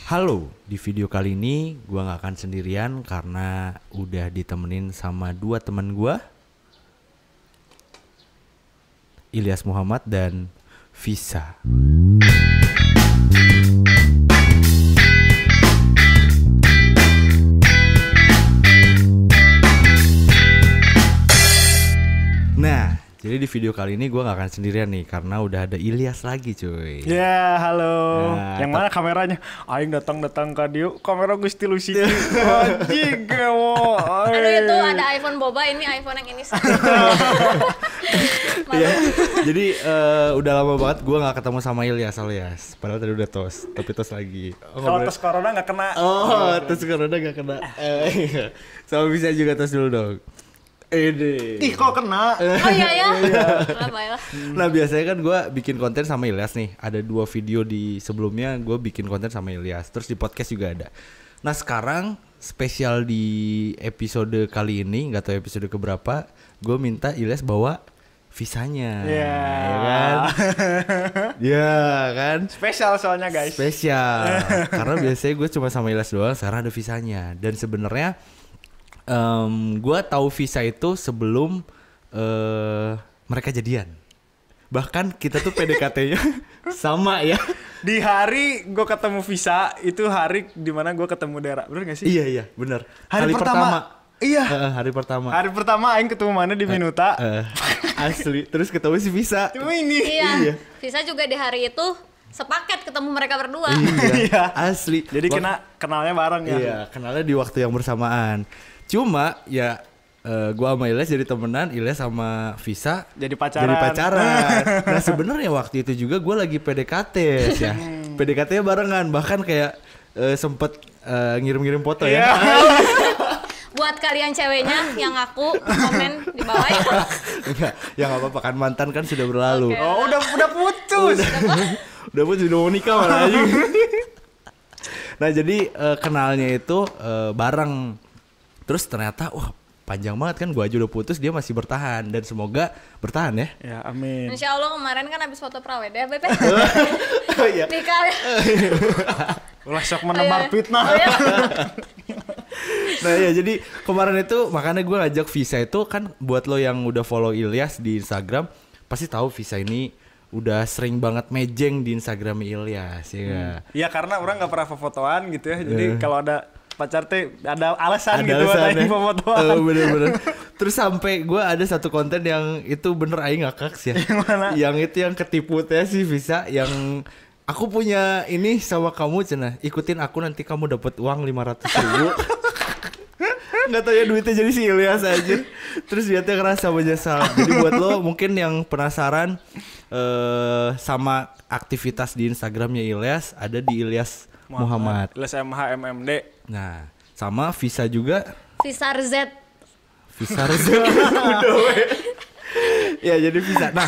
Halo, di video kali ini gua nggak akan sendirian karena udah ditemenin sama dua teman gua, Ilyas Muhammad dan Visa. Nah, jadi di video kali ini gue gak akan sendirian nih karena udah ada Ilyas lagi cuy. Ya, halo. Nah, yang mana kameranya? Aing datang ka dieu, kamera geus tilu siji. Anjing gewo. Aduh itu ada iPhone boba, ini iPhone yang ini satu. Iya. Jadi udah lama banget gue gak ketemu sama Ilyas. Padahal tadi udah tos, tapi tos lagi. Kalau tes corona gak kena. Oh, tes corona gak kena. Sama bisa juga tos dulu dong. Ih kok kena. Oh iya ya. Baiklah. Nah biasanya kan gue bikin konten sama Ilyas nih. Ada 2 video di sebelumnya gue bikin konten sama Ilyas. Terus di podcast juga ada. Nah sekarang spesial di episode kali ini, gak tahu episode keberapa, gue minta Ilyas bawa visanya. Iya. Ya kan? Iya kan? Spesial soalnya guys. Spesial. Karena biasanya gue cuma sama Ilyas doang, sekarang ada visanya. Dan sebenarnya gue tahu Visa itu sebelum mereka jadian. Bahkan kita tuh PDKT-nya sama ya. Di hari gue ketemu Visa, itu hari dimana gue ketemu Dera. Bener gak sih? Iya benar. Hari pertama. Iya. Hari pertama. Hari pertama Aing ketemu mana di Minuta. Asli. Terus ketemu si Visa. Cuma ini. Iya. Visa juga di hari itu sepaket ketemu mereka berdua. Iya. Asli. Jadi kenalnya bareng ya. Iya, kenalnya di waktu yang bersamaan. Cuma ya gua sama Ilyas jadi temenan, Ilyas sama Visa jadi pacaran. Nah sebenarnya waktu itu juga gua lagi PDKT ya. PDKT-nya barengan, bahkan kayak sempet ngirim-ngirim foto ya. Buat kalian ceweknya yang aku komen di bawah ya. Enggak, ya nggak apa-apa kan, mantan kan sudah berlalu. Okay. Oh udah putus. Udah putus, udah mau nikah malah aja. Nah jadi kenalnya itu bareng. Terus ternyata wah panjang banget kan, gua aja udah putus dia masih bertahan, dan semoga bertahan ya. Ya amin. Insya Allah kemarin kan habis foto prawed ya Bebe. Iya. Nikah ya. Ulah sok menebar fitnah. Nah ya jadi kemarin itu makanya gue ngajak Visa itu kan, buat lo yang udah follow Ilyas di Instagram pasti tahu Visa ini udah sering banget mejeng di Instagram Ilyas ya. Iya karena orang nggak pernah fotoan gitu ya, jadi kalau ada pacar teh ada alasan gitu buat aing fotoan. Bener-bener. Terus sampai gue ada satu konten yang itu bener aing ngakak sih ya. Yang mana? Yang itu yang ketipu teh si Visa, yang aku punya ini sama kamu cenah, ikutin aku nanti kamu dapat uang 500.000. Nggak tahu ya duitnya jadi si Ilyas aja. Terus dia tuh ngerasa menyesal. Jadi buat lo mungkin yang penasaran sama aktivitas di Instagramnya Ilyas, ada di Ilyas Muhammad. Ilyas MHMMD. Nah sama Visa juga. Visa Z. Visa ya jadi Visa. Nah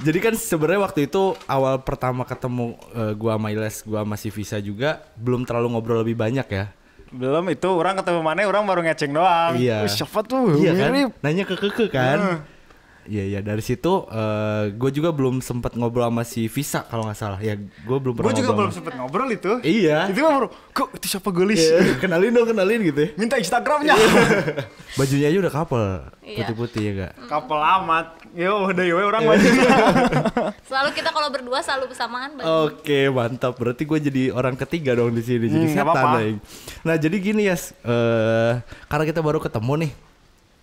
jadi kan sebenarnya waktu itu awal pertama ketemu gua sama Ilyas, gua sama si Visa juga belum terlalu ngobrol lebih banyak ya. Belum, itu orang ketemu mana orang baru ngeceng doang. Iya. Siapa tuh? Iya mirip. kan? Nanya ke Keke kan. Iya dari situ gue juga belum sempat ngobrol sama si Visa kalau nggak salah ya. Gue belum pernah. Gue juga belum sama. sempet ngobrol itu. Iya. Itu mah baru kok itu siapa gelis. Iya. Kenalin gitu ya. Minta Instagramnya. Bajunya aja udah couple. Iya. Putih-putih ya gak? Kapal amat. Yo udah yo orang bajunya. Selalu kita kalau berdua selalu bersamaan. Oke mantap. Berarti gue jadi orang ketiga dong di sini. Jadi nggak setan apa-apa. deh. Nah jadi gini ya. Karena kita baru ketemu nih.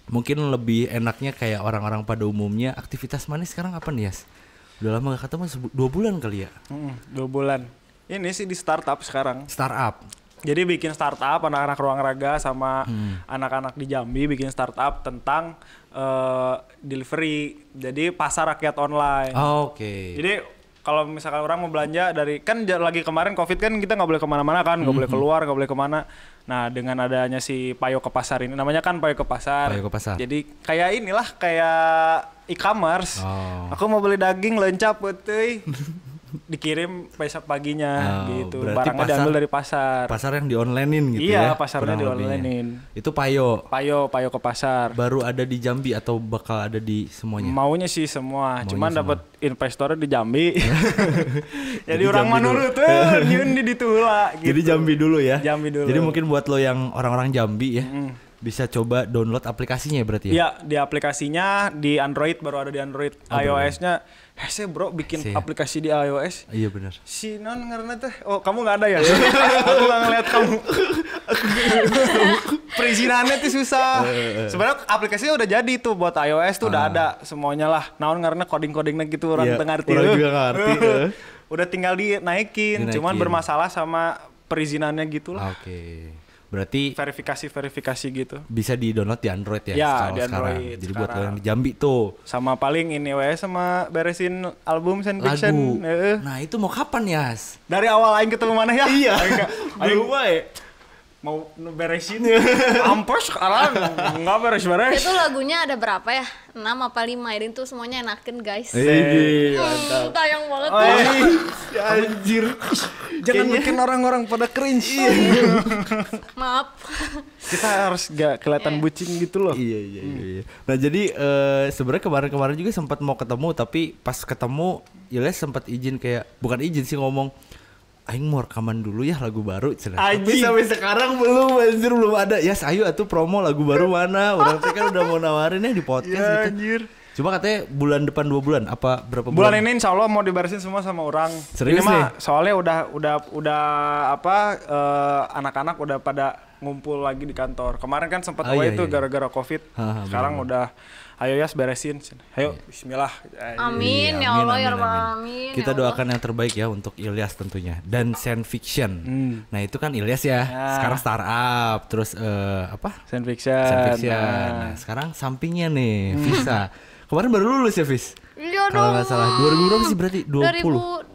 Mungkin lebih enaknya kayak orang-orang pada umumnya. Aktivitas mana sekarang apa nih Yas? Udah lama gak ketemu, 2 bulan kali ya? 2 bulan. Ini sih di startup sekarang. Startup. Jadi bikin startup, anak-anak ruang raga sama anak-anak di Jambi bikin startup tentang delivery. Jadi pasar rakyat online. Oke. Jadi kalau misalkan orang mau belanja dari, kan lagi kemarin COVID kan kita nggak boleh kemana-mana kan, nggak boleh keluar, nggak boleh kemana. Nah dengan adanya si Payo ke Pasar ini, namanya kan Payo ke Pasar. Payo ke Pasar. Jadi kayak inilah, kayak e-commerce. Aku mau beli daging lencap betul. dikirim besok paginya gitu. Berarti Barangnya diambil dari pasar. Pasar yang di online-in gitu Iya, ya. pasarnya kurang di lebihnya. online-in. Itu Payo. Payo ke pasar. Baru ada di Jambi atau bakal ada di semuanya? Maunya sih semua, cuman semua. dapat investornya di Jambi. Jadi Jadi orang Jambi mana dulu. nurut nyun di ditu heula gitu. Jadi Jambi dulu ya. Jambi dulu. Jadi mungkin buat lo yang orang-orang Jambi ya, bisa coba download aplikasinya ya berarti ya. Iya, di aplikasinya di Android baru ada di Android. iOS-nya bro bikin Sih. aplikasi di iOS. Iya benar. Si non ngarana teh. Oh, kamu nggak ada ya? Aku nggak ngeliat kamu. Perizinannya tuh susah. Sebenarnya aplikasinya udah jadi tuh buat iOS tuh udah ada semuanya lah. Naon karena coding-codingnya gitu orang Iya, teu ngarti. orang juga ngerti. Udah tinggal dinaikin, cuman bermasalah sama perizinannya gitu lah. Oke. Berarti Verifikasi gitu. bisa di-download di Android ya, Ya, kalau di sekarang. Android Jadi buat lo sekarang. yang di Jambi tuh Sama paling ini sama beresin album Science lagu. Fiction. Nah, itu mau kapan, Yas? Dari awal aing ketemu mana ya? Iya. Aing mau beresin. Ampos sekarang enggak beres-beres. Itu lagunya ada berapa ya? 6 apa 5 ini tuh semuanya enakin guys. Tayang banget Oh, tuh. Anjir. Jangan bikin orang-orang pada cringe. Maaf. Kita harus gak kelihatan bucin gitu loh. Iya. Nah, jadi sebenarnya kemarin-kemarin juga sempat mau ketemu, tapi pas ketemu Ilyas sempat izin kayak bukan izin sih ngomong aing mau rekaman dulu ya lagu baru cenah. Tapi Anjing. sampai sekarang belum ada. Yas, ayo atuh promo lagu baru mana? Orang teh kan udah mau nawarin ya di podcast gitu. Anjir. Cuma katanya bulan depan 2 bulan apa berapa Bulan bulan? ini insya Allah mau diberesin semua sama orang. Serius ini mah nih? soalnya udah apa anak-anak udah pada ngumpul lagi di kantor. Kemarin kan sempat Oh, away iya, itu iya. gara-gara Covid. Ha, Sekarang udah ayo Yas beresin. Ayo bismillah. Amin Iya, ya Allah ya amin, Rabbal amin. alamin. Kita ya Allah. doakan yang terbaik ya untuk Ilyas tentunya dan Science Fiction. Nah, itu kan Ilyas ya. Sekarang startup, terus apa? Science Fiction. Science Fiction. Nah, sekarang sampingnya nih Visa. Kemarin baru lulus ya, Vis? Iya Kalau dong. nggak salah 2000 berapa sih berarti? 20.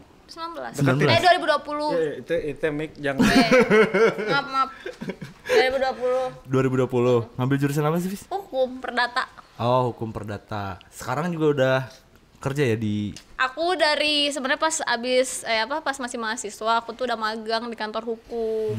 2019. 2020. Itu mic jangan. Maaf. 2020. 2020. Ngambil jurusan apa sih, Vis? Hukum perdata. Oh, hukum perdata. Sekarang juga udah kerja ya di Aku dari sebenarnya pas abis pas masih mahasiswa aku tuh udah magang di kantor hukum.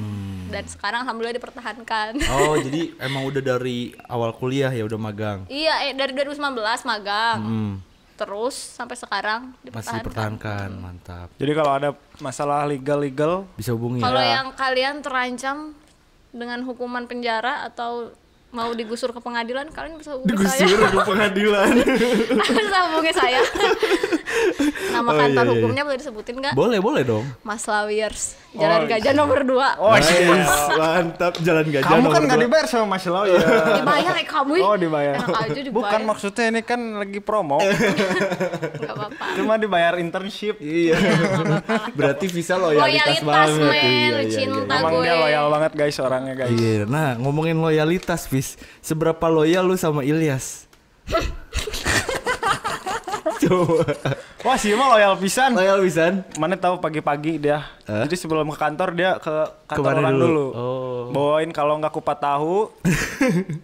Dan sekarang alhamdulillah dipertahankan. Oh, jadi emang udah dari awal kuliah ya udah magang. Iya, dari 2019 magang. Hmm, Terus sampai sekarang masih dipertahankan. Mantap. Jadi kalau ada masalah legal Bisa hubungi Kalau ya. yang kalian terancam dengan hukuman penjara atau mau digusur ke pengadilan, kalian bisa hubungi saya. Digusur ke pengadilan. Bisa hubungi saya. Nama Oh, kantor iya. hukumnya boleh disebutin nggak? Boleh dong. Mas Lawyers, Jalan Gajah nomor 2. Oh, Nice, mantap. Jalan Gajah kamu kan nomor nggak 2. dibayar sama Mas Lawyer. Dibayar ya kamu. Oh, dibayar. Enak aja dibayar. Bukan maksudnya ini kan lagi promo. Nggak apa-apa. Cuma dibayar internship. Iya. Berarti Visa loyalitas Loyalitas banget. men, Iya. cinta Emang gue. dia loyal banget guys orangnya guys. Iya. Nah, ngomongin loyalitas, Vis. Seberapa loyal lu sama Ilyas? Coba. Wah sih mah loyal pisan. Loyal pisan. Mana tahu pagi-pagi dia. Jadi sebelum ke kantor dia ke kantor Kemana orang dulu? dulu. Oh. Bawain kalau nggak kupat tahu,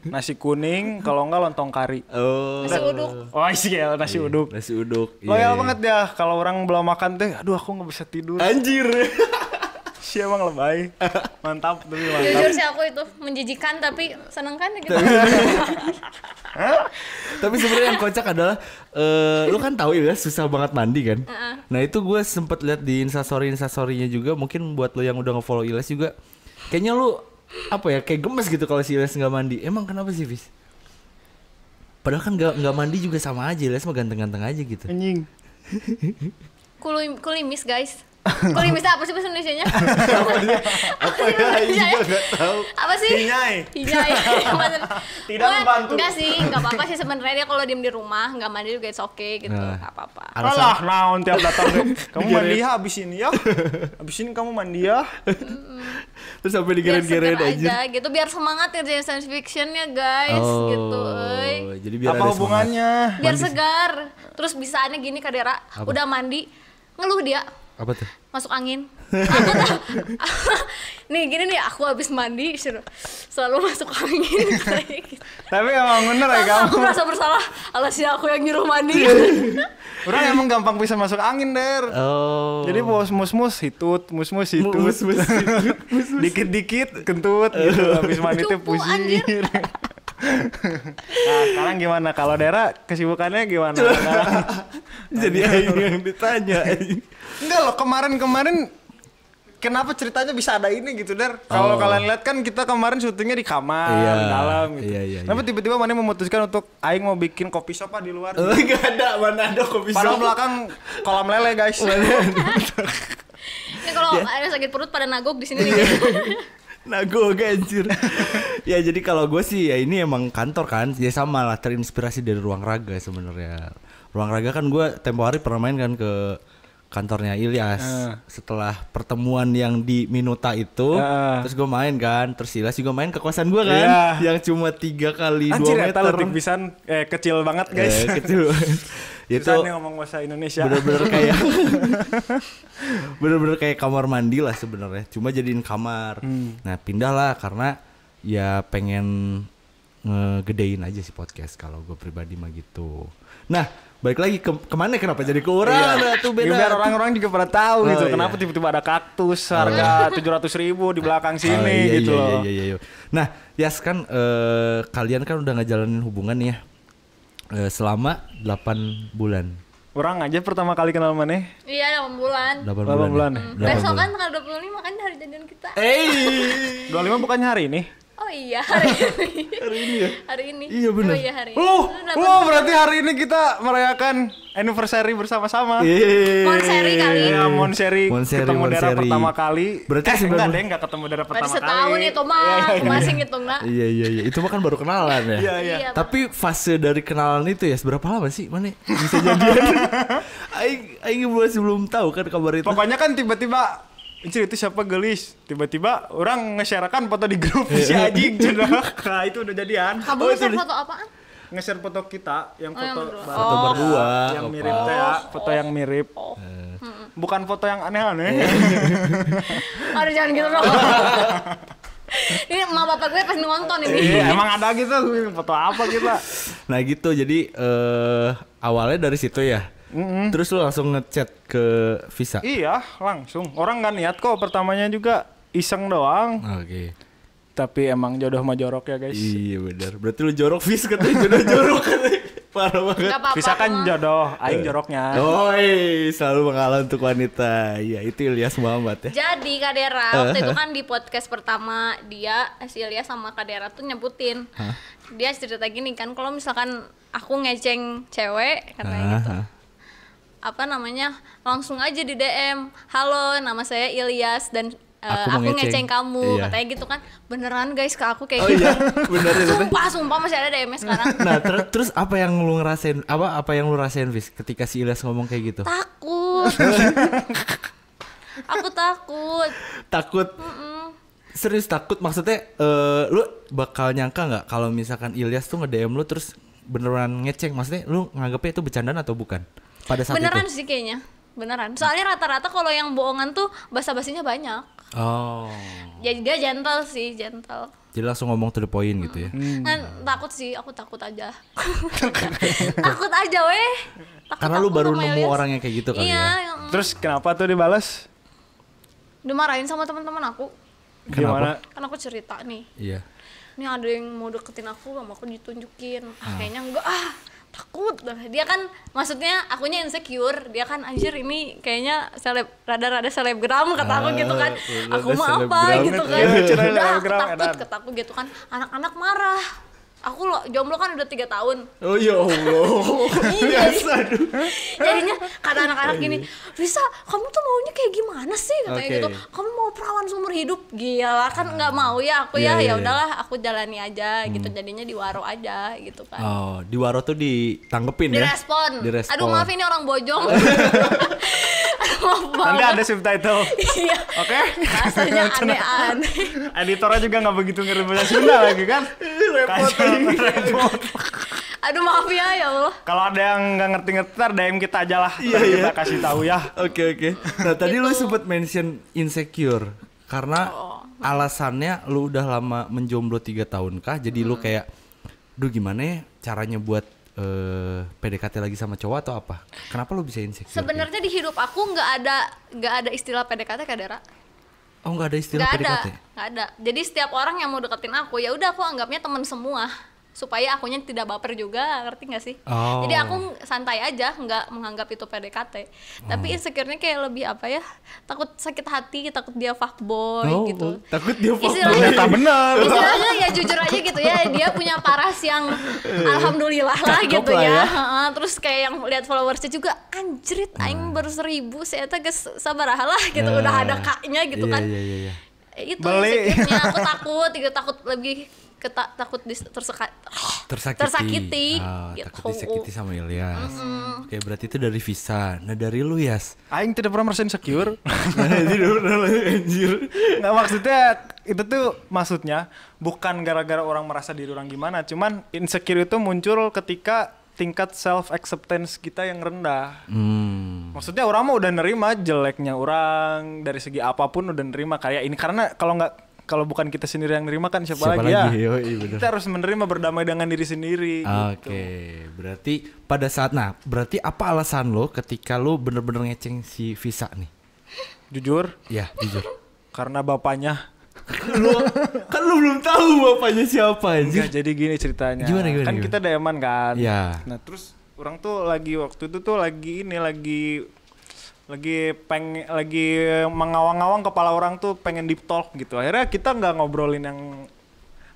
nasi kuning, kalau nggak lontong kari. Oh. Nasi uduk. Oh iya nasi uduk. Nasi uduk. Loyal Iya. banget dia. Kalau orang belum makan teh, aduh aku nggak bisa tidur. Anjir. Si emang lebay. Mantap tapi mantap. Jujur sih aku itu menjijikan tapi seneng kan gitu. Tapi sebenarnya yang kocak adalah lu kan tahu ya susah banget mandi kan. Nah itu gue sempet lihat di instastorynya juga. Mungkin buat lo yang udah nge-follow Ilyas juga, kayaknya lu apa ya kayak gemes gitu kalau si Ilyas nggak mandi. Emang kenapa sih, Vis? Padahal kan nggak mandi juga sama aja. Ilyas mah ganteng-ganteng aja gitu. Anjing. Kulimis guys. Kulimis apa sih bahasa Indonesianya? Apa ya? Juga nggak tahu. Apa sih? Hinyai. Hinyai. Tidak membantu. Enggak sih, enggak apa-apa sih sebenarnya dia kalau diem di rumah, enggak mandi juga it's okay gitu. Nah. Enggak apa-apa. Alah, naon tiap datang deh. Kamu mandi ya abis ini ya. Abis ini kamu mandi ya. Terus sampai Biar digeret-geret segar aja. aja gitu, biar semangat kerjain science fiction ya guys gitu. euy. Jadi biar Apa ada hubungannya? Biar segar. Terus bisaannya gini Kadera, udah mandi, ngeluh dia. semangat. Apa tuh? Masuk angin. Aku tuh nih gini nih aku habis mandi selalu masuk angin kayak gitu. Tapi emang bener ya Terus aku kamu. merasa bersalah, alasnya aku yang nyuruh mandi. Orang emang gampang bisa masuk angin, Der. Oh. Jadi mus-mus hitut, mus-mus hitut. Mus-mus hitut, Dikit-dikit kentut gitu. Habis mandi teh Cupu, pusing. anjir. Nah, sekarang gimana? Kalau Dera kesibukannya gimana? Jadi aing yang ditanya. Enggak loh, kemarin kenapa ceritanya bisa ada ini gitu, Der? Kalau kalian lihat kan kita kemarin syutingnya di kamar, Iya, di dalam gitu. iya. Kenapa tiba-tiba mana memutuskan untuk aing mau bikin kopi shop di luar? Enggak ada, mana ada kopi Padahal shop. belakang kolam lele, guys. Ini kalau ada sakit perut pada nagok di sini nih. Nago anjir. Ya jadi kalau gue sih ya ini emang kantor kan, ya sama lah terinspirasi dari Ruang Raga sebenarnya. Ruang Raga kan gue tempo hari pernah main kan ke kantornya Ilyas. Setelah pertemuan yang di Minuta itu, terus gue main kan, terus Ilyas juga main ke kosan gue kan, yang cuma 3 kali 2 Anjir, meter. eta leutik pisan, kecil banget, guys. Kecil. Itu Pisan nih ngomong bahasa Indonesia. bener-bener kayak kamar mandi lah sebenarnya, cuma jadiin kamar. Nah pindah lah karena ya pengen ngegedein aja sih podcast kalau gue pribadi mah gitu. Nah balik lagi kemana, kenapa jadi ke orang? Nah, tuh beda. Biar orang-orang juga pada tahu gitu. Iya. Kenapa tiba-tiba ada kaktus harga 700.000 di belakang sini gitu loh. Iya. Nah Yas kan kalian kan udah ngejalanin hubungan ya selama 8 bulan. Orang aja pertama kali kenal maneh. Iya 8 bulan. 8 bulan ya? ya? Besok kan tanggal 25 kan hari jadian kita. 25 bukannya hari ini? Oh iya hari ini. Hari ini ya? Hari ini. Iya, bener. Oh iya hari ini. Berarti hari ini kita merayakan anniversary bersama-sama. Monseri kali. Iya, Monseri ketemu Dera Monseri. pertama kali. Berarti enggak deh, enggak ketemu Dera Baru pertama kali. setahun itu mah, aku masih ngitung nak. Iya. Itu mah kan baru kenalan ya. Iya. Iya. Tapi fase dari kenalan itu ya seberapa lama sih mana bisa jadian? Aing masih belum tahu kan kabar itu. Pokoknya kan tiba-tiba Anjir itu siapa gelis? Tiba-tiba orang nge-share-kan foto di grup si Ajing cenah. Nah, itu udah jadian. Kamu share foto apaan? Nge-share foto kita yang foto Foto berdua. yang mirip teh ya, foto yang mirip. Bukan foto yang aneh-aneh. Aduh jangan gitu dong. Ini emak bapak gue pasti nonton ini. Iya, emang ada gitu foto apa kita? Nah gitu jadi awalnya dari situ ya. Terus lu langsung ngechat ke Visa. Iya, langsung. Orang nggak niat kok, pertamanya juga iseng doang. Oke. Tapi emang jodoh mah jorok ya, guys. Iya benar. Berarti lu jorok Vis katanya jodoh jorok katanya. Parah banget. Gak apa-apa. Bisa kan mah. jodoh, aing joroknya. Oi, selalu mengalah untuk wanita. Iya, itu Ilyas Muhammad ya. Jadi Kak Dera waktu itu kan di podcast pertama dia si Ilyas sama Kak Dera tuh nyebutin. Dia cerita gini kan kalau misalkan aku ngeceng cewek katanya gitu. Apa namanya? Langsung aja di DM. Halo, nama saya Ilyas dan Aku mau aku ngeceng kamu. Iya. Katanya gitu kan. Beneran guys ke aku kayak Oh gitu. iya, benar itu. Sumpah masih ada DM sekarang. Nah, terus apa yang lu ngerasain? Apa yang lu rasain Vis ketika si Ilyas ngomong kayak gitu? Takut. Aku takut. Takut. Serius takut maksudnya lu bakal nyangka nggak kalau misalkan Ilyas tuh nge-DM lu terus beneran ngeceng, maksudnya lu nganggapnya itu bercandaan atau bukan pada saat Beneran itu? sih kayaknya. Beneran. Soalnya rata-rata kalau yang bohongan tuh basa-basinya banyak. Oh. Jadi dia gentle sih, gentle. Jadi langsung ngomong to the point gitu ya. Kan takut sih, aku takut aja. Takut aja weh. Takut Karena lu aku baru sama nemu Ilyas. orang yang kayak gitu kali Iya, ya. yang Terus kenapa tuh dibalas? dimarahin sama teman-teman aku. Gimana? Kan aku cerita nih. Iya. Ini ada yang mau deketin aku, sama aku ditunjukin. Kayaknya enggak takut. Dia kan maksudnya akunya insecure, dia kan anjir ini kayaknya rada-rada selebgram kata aku gitu kan. Aku mah apa selebgram. gitu kan. Iya, cerita Udah aku selebgram, takut edan. kata aku gitu kan. Anak-anak marah. Aku loh jomblo kan udah 3 tahun. Oh ya Allah. Iya, jadinya kata anak-anak gini, Risa, kamu tuh maunya kayak gimana sih katanya Oke. gitu. Kamu mau perawan seumur hidup? Gila kan nggak mau ya aku Iya, ya. iya, Ya iya. udahlah, aku jalani aja gitu. Jadinya diwaro aja gitu kan. Oh, di Waro tuh ditanggepin ya? Direspon. Direspon. Aduh maaf ini orang bojong. Maaf Nanti banget. ada subtitle. Iya. Oke? Rasanya aneh-aneh. Editornya juga nggak begitu ngerti bahasa Sunda lagi kan? Repot. Aduh maaf ya Allah. Kalau ada yang nggak ngerti-ngerti, ntar DM kita aja lah. Iya, Ntar iya. kita kasih tahu ya. Oke. Nah, tadi lu sempet mention insecure karena alasannya lu udah lama menjomblo 3 tahun kah? Jadi lu kayak, duh gimana ya caranya buat PDKT lagi sama cowok atau apa? Kenapa lu bisa insecure? Sebenarnya di hidup aku nggak ada istilah PDKT, Kak Dera. Oh nggak ada istilah PDKT? Nggak ada. Jadi setiap orang yang mau deketin aku, ya udah aku anggapnya teman semua. Supaya akunya tidak baper juga, ngerti gak sih? Oh. Jadi aku santai aja, nggak menganggap itu PDKT. Tapi insecure-nya kayak lebih apa ya? Takut sakit hati, takut dia fuckboy gitu. Takut dia fuckboy. Ternyata benar. Istilahnya ya jujur aja gitu ya, dia punya paras yang alhamdulillah lah Cakep gitu lah ya. ya. Terus kayak yang lihat followersnya juga anjrit, aing baru 1000, saya teh geus sabaraha lah gitu, udah ada kaknya gitu kan. Iya. Itu Beli. insecure-nya, aku takut lebih takut tersakiti gitu. Takut disakiti sama Ilyas. Oke, berarti itu dari Visa. Nah dari lu Yas? Aing tidak pernah merasa insecure. Tidak pernah anjir. Nggak, maksudnya itu tuh maksudnya bukan gara-gara orang merasa diri orang gimana, cuman insecure itu muncul ketika tingkat self acceptance kita yang rendah. Maksudnya orang mah udah nerima jeleknya orang dari segi apapun, udah nerima kayak ini, karena kalau bukan kita sendiri yang nerima kan siapa lagi ya? Yoi, bener. Kita harus menerima, berdamai dengan diri sendiri. Oke, berarti pada saat berarti apa alasan lo ketika lo bener-bener ngeceng si Visa nih? Jujur? Ya, jujur. Karena bapaknya. Kan lo belum tahu bapaknya siapa anjir. Enggak, jadi gini ceritanya. Gimana? Kan kita DM-an kan. Ya. Nah terus orang tuh waktu itu tuh lagi mengawang-awang kepala orang tuh pengen deep talk gitu. Akhirnya kita nggak ngobrolin yang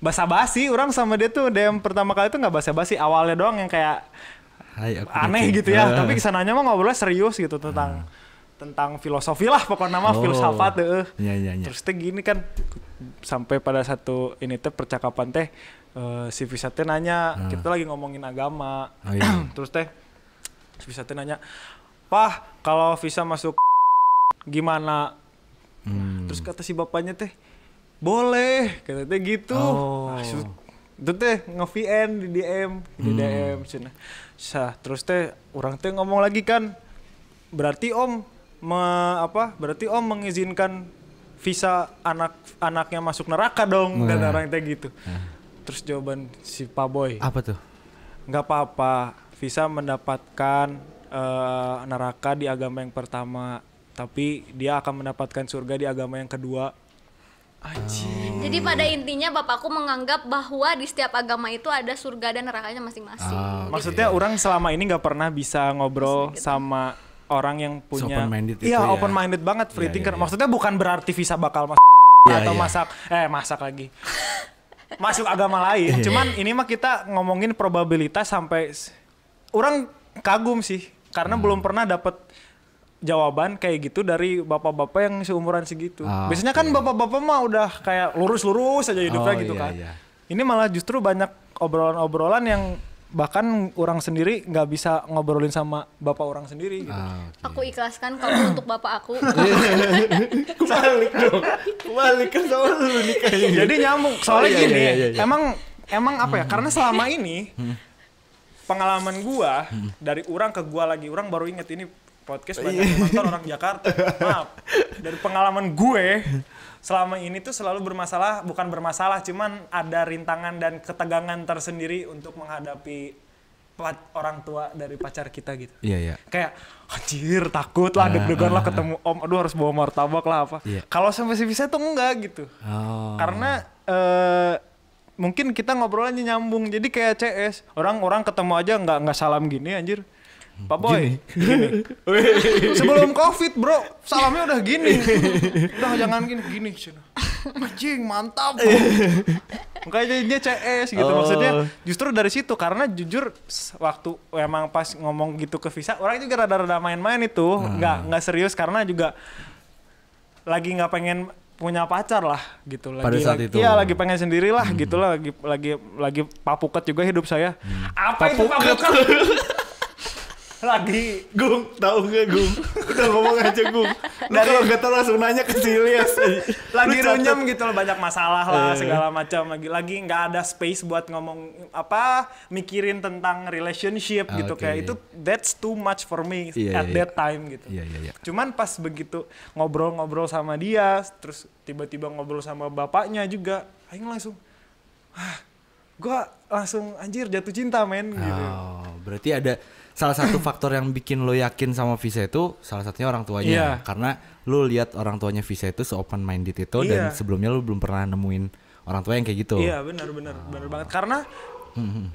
basa-basi. Orang sama dia tuh DM pertama kali tuh nggak basa-basi. Awalnya doang yang kayak aneh gitu ya. Tapi kesananya mah ngobrolnya serius gitu tentang filosofi lah pokoknya mah, filsafat tuh. Iya. Terus teh gini kan sampai pada satu ini teh percakapan teh si Visa teh nanya, kita lagi ngomongin agama. Terus teh si Visa teh nanya, "Pah, kalau Visa masuk gimana?" Terus kata si bapaknya teh, "Boleh," kata teh gitu. Itu teh nge-VN di DM cina. Terus teh orang teh ngomong lagi kan, berarti berarti Om mengizinkan Visa anaknya masuk neraka dong, kata orang teh gitu. Terus jawaban si Pak Boy, apa tuh? Nggak apa-apa, Visa mendapatkan neraka di agama yang pertama, tapi dia akan mendapatkan surga di agama yang kedua. Anjing. Jadi pada intinya bapakku menganggap bahwa di setiap agama itu ada surga dan nerakanya masing-masing. Maksudnya orang selama ini nggak pernah bisa ngobrol sama orang yang punya open minded banget, free thinker. Maksudnya bukan berarti Visa bakal masak lagi. Masuk agama lain. Cuman ini mah kita ngomongin probabilitas sampai orang kagum sih karena belum pernah dapat jawaban kayak gitu dari bapak-bapak yang seumuran segitu. Biasanya kan bapak-bapak mah udah kayak lurus-lurus aja hidupnya gitu kan. Ini malah justru banyak obrolan-obrolan yang bahkan orang sendiri nggak bisa ngobrolin sama bapak orang sendiri gitu. Aku ikhlaskan kamu untuk bapak aku. Kebalik kan sama lu nih kayaknya. Jadi nyambung. Soalnya gini, emang apa ya? Karena selama ini pengalaman gua dari orang ke gua lagi, orang baru inget ini podcast banyak yang nonton orang Jakarta. Maaf. Dari pengalaman gue selama ini tuh selalu bukan bermasalah, cuman ada rintangan dan ketegangan tersendiri untuk menghadapi orang tua dari pacar kita gitu. Iya. Kayak anjir, takut lah, deg-degan lah ketemu om, aduh harus bawa martabak lah apa. Kalau sampai bisa tuh enggak gitu. Karena mungkin kita ngobrolnya nyambung. Jadi kayak CS, orang ketemu aja nggak salam gini anjir. Pak Boy, gini. Sebelum COVID bro, salamnya udah gini. Udah jangan gini. Anjing, mantap. Makanya dia CS gitu. Maksudnya justru dari situ. Karena jujur waktu emang pas ngomong gitu ke Visa, orang juga rada-rada main-main itu. Nggak serius karena juga lagi nggak pengen punya pacar lah gitu. Pada saat itu. Iya, lagi pengen sendiri lah gitu lah. Lagi papuket juga hidup saya. Apa itu papuket? lagi Gung, tahu nggak Gung? Udah ngomong aja Gung. Lu kalau nggak tahu langsung nanya ke si Ilyas. lagi runyem gitu loh, banyak masalah lah segala macam, lagi nggak ada space buat ngomong apa, mikirin tentang relationship gitu, kayak itu that's too much for me at that time gitu. Cuman pas begitu ngobrol-ngobrol sama dia, terus tiba-tiba ngobrol sama bapaknya juga, aing langsung gua langsung anjir jatuh cinta men gitu. Berarti ada salah satu faktor yang bikin lo yakin sama Visa itu salah satunya orang tuanya. Karena lo lihat orang tuanya Visa itu se-open minded itu dan sebelumnya lo belum pernah nemuin orang tua yang kayak gitu. Iya, benar banget. Karena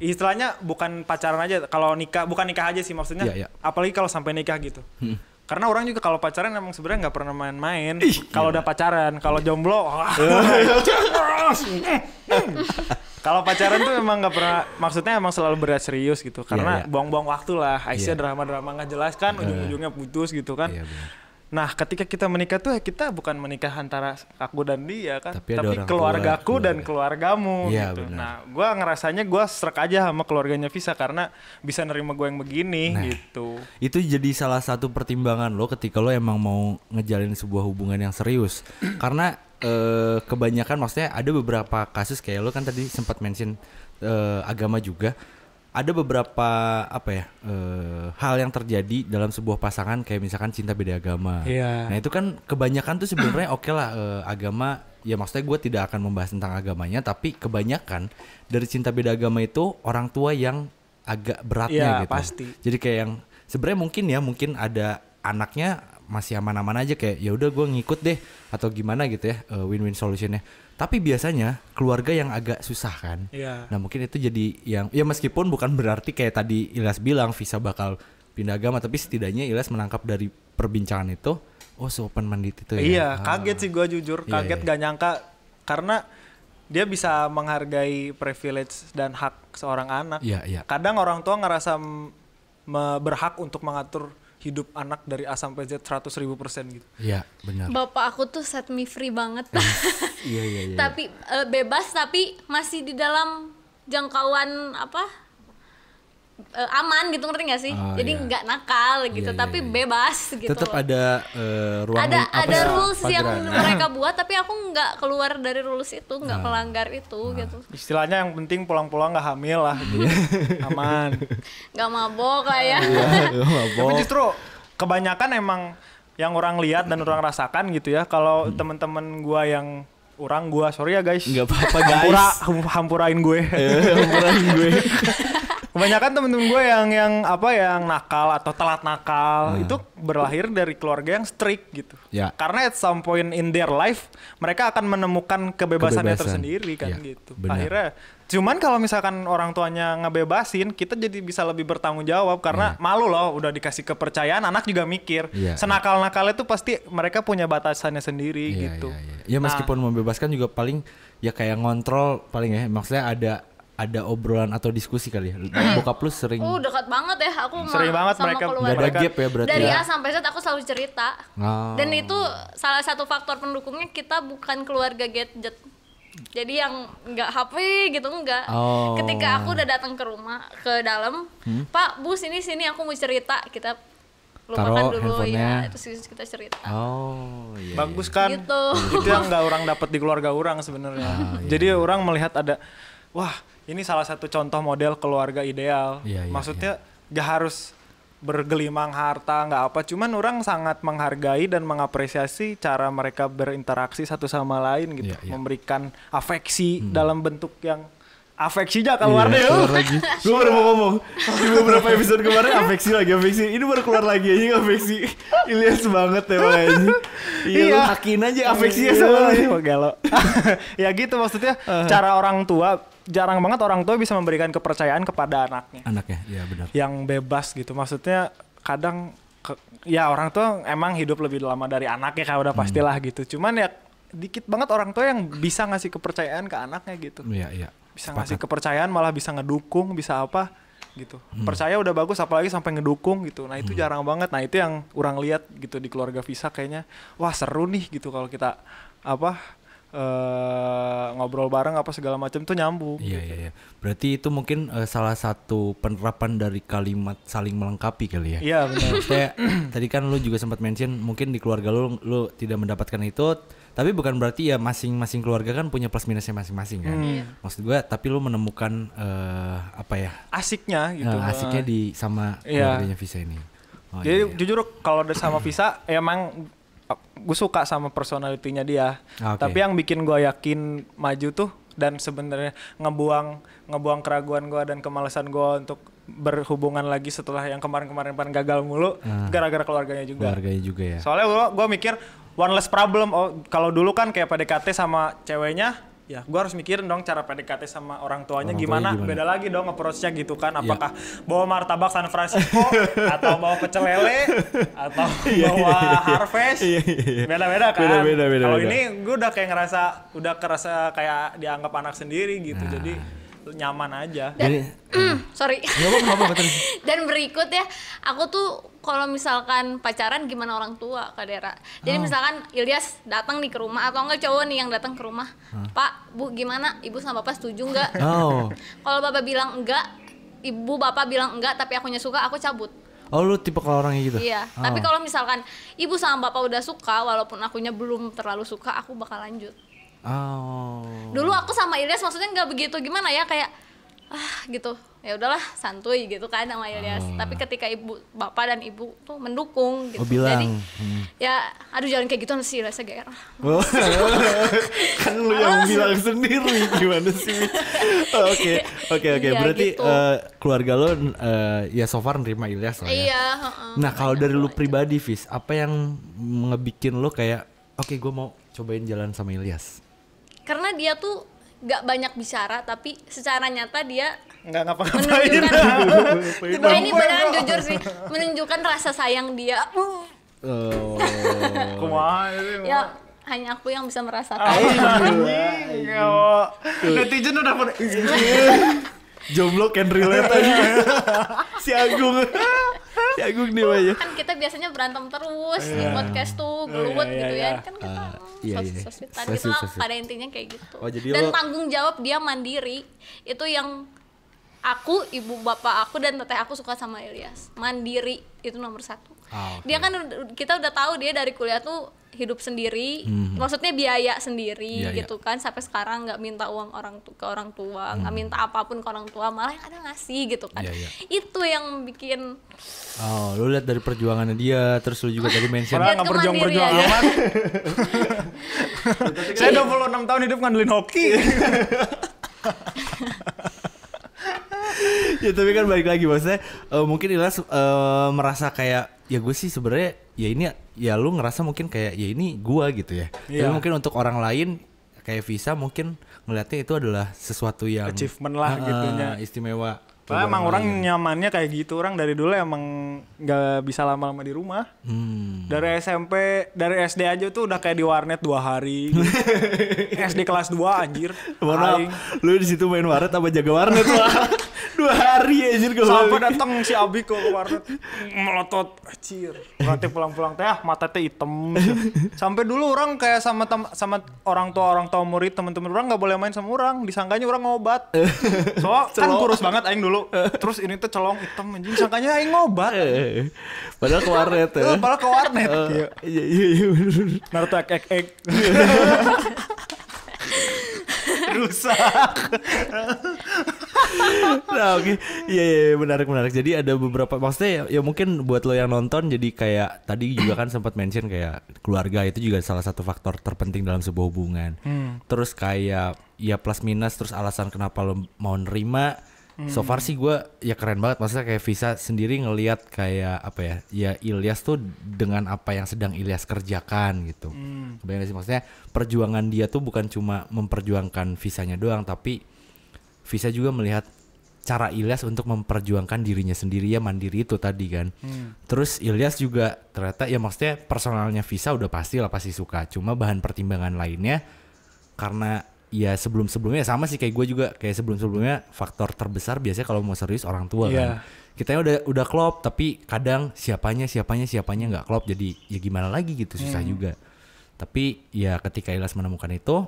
istilahnya bukan pacaran aja, kalau nikah bukan nikah aja sih maksudnya. Apalagi kalau sampai nikah gitu. Karena orang juga kalau pacaran emang sebenarnya nggak pernah main-main. Kalau udah pacaran, kalau jomblo, kalau pacaran tuh emang nggak pernah, maksudnya emang selalu berat serius gitu. Karena buang-buang waktu lah. Aisyah drama-drama nggak jelas kan, ujung-ujungnya putus gitu kan. Nah, ketika kita menikah tuh kita bukan menikah antara aku dan dia kan, tapi keluargaku dan keluargamu gitu. Nah, gue ngerasanya gue serak aja sama keluarganya Visa karena bisa nerima gue yang begini gitu. Itu jadi salah satu pertimbangan lo ketika lo emang mau ngejalin sebuah hubungan yang serius. Karena kebanyakan maksudnya ada beberapa kasus kayak lo kan tadi sempat mention agama juga. Ada beberapa hal yang terjadi dalam sebuah pasangan kayak misalkan cinta beda agama. Nah itu kan kebanyakan tuh sebenarnya oke lah agama, ya maksudnya gue tidak akan membahas tentang agamanya, tapi kebanyakan dari cinta beda agama itu orang tua yang agak beratnya gitu. Pasti. Jadi kayak yang sebenarnya mungkin ada anaknya masih aman-aman aja kayak ya udah gue ngikut deh atau gimana gitu ya, win-win solutionnya. Tapi biasanya keluarga yang agak susah kan. Nah mungkin itu jadi yang ya meskipun bukan berarti kayak tadi Ilyas bilang Visa bakal pindah agama, tapi setidaknya Ilyas menangkap dari perbincangan itu, oh so-open minded itu ya. Iya, kaget sih gue jujur, kaget gak nyangka karena dia bisa menghargai privilege dan hak seorang anak. Kadang orang tua ngerasa berhak untuk mengatur hidup anak dari A sampai Z 100.000% gitu. Iya, benar. Bapak aku tuh set me free banget. Iya. Tapi bebas tapi masih di dalam jangkauan aman gitu, ngerti gak sih? Jadi nggak nakal gitu, tapi bebas gitu. Tetap ada ruang ada rules yang mereka buat, tapi aku nggak keluar dari rules itu, nggak melanggar itu gitu. Istilahnya yang penting pulang-pulang nggak hamil lah, aman. Nggak mabok lah ya. Tapi justru kebanyakan emang yang orang lihat dan orang rasakan gitu ya. Kalau teman-teman gua yang sorry ya guys. Nggak apa-apa guys. Hampurain gue. Kebanyakan temen-temen gue yang nakal atau telat nakal itu berlahir dari keluarga yang strict gitu. Karena at some point in their life mereka akan menemukan kebebasannya tersendiri kan gitu. Bener. Akhirnya cuman kalau misalkan orang tuanya ngebebasin, kita jadi bisa lebih bertanggung jawab karena malu loh udah dikasih kepercayaan, anak juga mikir. Senakal-nakalnya tuh pasti mereka punya batasannya sendiri gitu. Ya meskipun membebaskan juga paling ya kayak ngontrol paling ya, maksudnya ada obrolan atau diskusi kali ya. Bokap lu sering dekat banget ya aku sering banget sama mereka ada gap ya berarti dari ya. A sampai Z aku selalu cerita. Dan itu salah satu faktor pendukungnya, kita bukan keluarga gadget. Jadi yang nggak HP gitu enggak. Ketika aku udah datang ke rumah ke dalam, Pak, Bu sini aku mau cerita, kita lupakan dulu ya, terus kita cerita. Bagus kan? Gitu. Itu yang nggak orang dapat di keluarga orang sebenarnya. Jadi orang melihat ada, wah ini salah satu contoh model keluarga ideal. Maksudnya gak harus bergelimang harta, nggak apa, cuman orang sangat menghargai dan mengapresiasi cara mereka berinteraksi satu sama lain gitu, memberikan afeksi dalam bentuk yang afeksi aja keluar deh. Gue baru mau ngomong di beberapa episode kemarin afeksi ini baru keluar lagi aja afeksi. Ilyas banget ya aja. Iya, hakin aja afeksinya sama gelo. Ya gitu maksudnya, cara orang tua jarang banget orang tua bisa memberikan kepercayaan kepada anaknya. Iya benar. Yang bebas gitu, maksudnya kadang ya orang tua emang hidup lebih lama dari anaknya kan udah pastilah gitu. Cuman ya dikit banget orang tua yang bisa ngasih kepercayaan ke anaknya gitu. Iya. Bisa ngasih kepercayaan, malah bisa ngedukung, bisa apa gitu. Percaya udah bagus, apalagi sampai ngedukung gitu. Nah itu jarang banget. Nah itu yang orang lihat gitu di keluarga Visa, kayaknya wah seru nih gitu kalau kita ngobrol bareng apa segala macam tuh nyambung. Iya. Berarti itu mungkin salah satu penerapan dari kalimat saling melengkapi kali ya. Iya benar. Kayak tadi kan lu juga sempat mention mungkin di keluarga lu tidak mendapatkan itu, tapi bukan berarti ya masing-masing keluarga kan punya plus minusnya masing-masing kan. Maksud gue tapi lu menemukan apa ya? Asiknya gitu. Asiknya di sama keluarganya Visa ini. Jadi jujur kalau sama Visa emang gue suka sama personalitinya dia. Tapi yang bikin gue yakin maju tuh dan sebenarnya ngebuang keraguan gue dan kemalasan gue untuk berhubungan lagi setelah yang kemarin-kemarin gagal mulu gara-gara keluarganya juga. Keluarganya juga ya. Soalnya gue mikir one less problem. Kalau dulu kan kayak PDKT sama ceweknya, ya gue harus mikirin dong cara PDKT sama orang tuanya gimana. Beda lagi dong approach-nya gitu kan. Apakah bawa martabak San Francisco atau bawa pecel lele atau bawa Harvest. Beda-beda kan. Kalau ini gue udah kayak kerasa kayak dianggap anak sendiri gitu. Jadi nyaman aja. Dan, sorry. Dan berikut ya, aku tuh kalau misalkan pacaran gimana orang tua Kak Dera. Jadi misalkan Ilyas datang nih ke rumah atau enggak cowok nih yang datang ke rumah. Pak, Bu gimana? Ibu sama Bapak setuju enggak? Kalau Bapak bilang enggak, Ibu Bapak bilang enggak tapi akunya suka, aku cabut. Oh lu tipe kalau orangnya gitu? Iya, tapi kalau misalkan Ibu sama Bapak udah suka walaupun akunya belum terlalu suka, aku bakal lanjut. Dulu aku sama Ilyas maksudnya nggak begitu gimana ya kayak gitu ya udahlah santuy gitu kan sama Ilyas. Tapi ketika bapak dan ibu tuh mendukung gitu. Bilang. Jadi ya aduh jangan kayak gitu sih Ilyas GR. Kan lu yang bilang sendiri gimana sih? Oke. Ya, berarti gitu. keluarga lo ya so far nerima Ilyas lah ya. Iya. Nah kalau dari lu pribadi Vis, apa yang ngebikin lo kayak oke, gue mau cobain jalan sama Ilyas? Karena dia tuh gak banyak bicara tapi secara nyata dia nggak ngapa-ngapain. Nah ini beneran jujur sih, menunjukkan rasa sayang dia. Ya hanya aku yang bisa merasakan. Netizen udah pada jomblo can relate aja. Si Agung nih Maya. Kan kita biasanya berantem terus di podcast tuh, geluwet gitu ya. Kan kita sositan gitu lah, pada intinya kayak gitu. Dan tanggung jawab dia mandiri. Itu yang aku, ibu bapak aku dan teteh aku suka sama Ilyas. Mandiri itu nomor 1. Dia kan kita udah tahu dia dari kuliah tuh hidup sendiri, maksudnya biaya sendiri gitu kan, sampai sekarang nggak minta uang ke orang tua, nggak minta apapun ke orang tua, malah yang ada ngasih gitu kan. Itu yang bikin lu lihat dari perjuangannya dia, terus lu juga tadi mention nggak berjuang amat. Saya 26 tahun hidup ngandelin hoki. Ya tapi kan balik lagi maksudnya mungkin Ilyas merasa kayak ya gue sih sebenarnya ya ini ya lu ngerasa mungkin kayak ya ini gua gitu ya. Tapi mungkin untuk orang lain kayak Visa mungkin ngelihatnya itu adalah sesuatu yang achievement lah gitunya. Istimewa. Emang orang nyamannya kayak gitu. Orang dari dulu emang gak bisa lama-lama di rumah. Dari SMP, dari SD aja tuh udah kayak di warnet 2 hari. SD kelas 2 anjir. Mana lu di situ main warnet apa jaga warnet lah. 2 hari anjir gue. Sampai datang si Abi ke warnet melotot anjir. Berarti pulang-pulang teh mata teh hitam. Sampai dulu orang kayak sama orang tua murid, teman-teman orang enggak boleh main sama orang. Disangkanya orang ngobat. Soalnya kan kurus banget aing dulu. Terus ini tuh celong hitam anjing, sangkanya aing ngobat. Padahal ke warnet ya. Padahal ke warnet. Iya bener. Naruto ek. Rusak. Nah oke. Iya menarik. Jadi ada beberapa, maksudnya ya mungkin buat lo yang nonton, jadi kayak tadi juga kan sempat mention kayak keluarga itu juga salah satu faktor terpenting dalam sebuah hubungan. Terus kayak ya plus minus, terus alasan kenapa lo mau nerima. So far sih gue ya keren banget, maksudnya kayak Visa sendiri ngelihat kayak apa ya Ilyas tuh dengan apa yang sedang Ilyas kerjakan gitu. Kebayang sih, maksudnya perjuangan dia tuh bukan cuma memperjuangkan Visanya doang, tapi Visa juga melihat cara Ilyas untuk memperjuangkan dirinya sendiri, ya mandiri itu tadi kan. Terus Ilyas juga ternyata ya maksudnya personalnya Visa udah pasti suka, cuma bahan pertimbangan lainnya karena ya sebelum-sebelumnya sama sih kayak gue juga, kayak sebelum-sebelumnya faktor terbesar biasanya kalau mau serius orang tua kan. Kitanya udah klop tapi kadang siapanya nggak klop, jadi ya gimana lagi gitu, susah juga. Tapi ya ketika Ilyas menemukan itu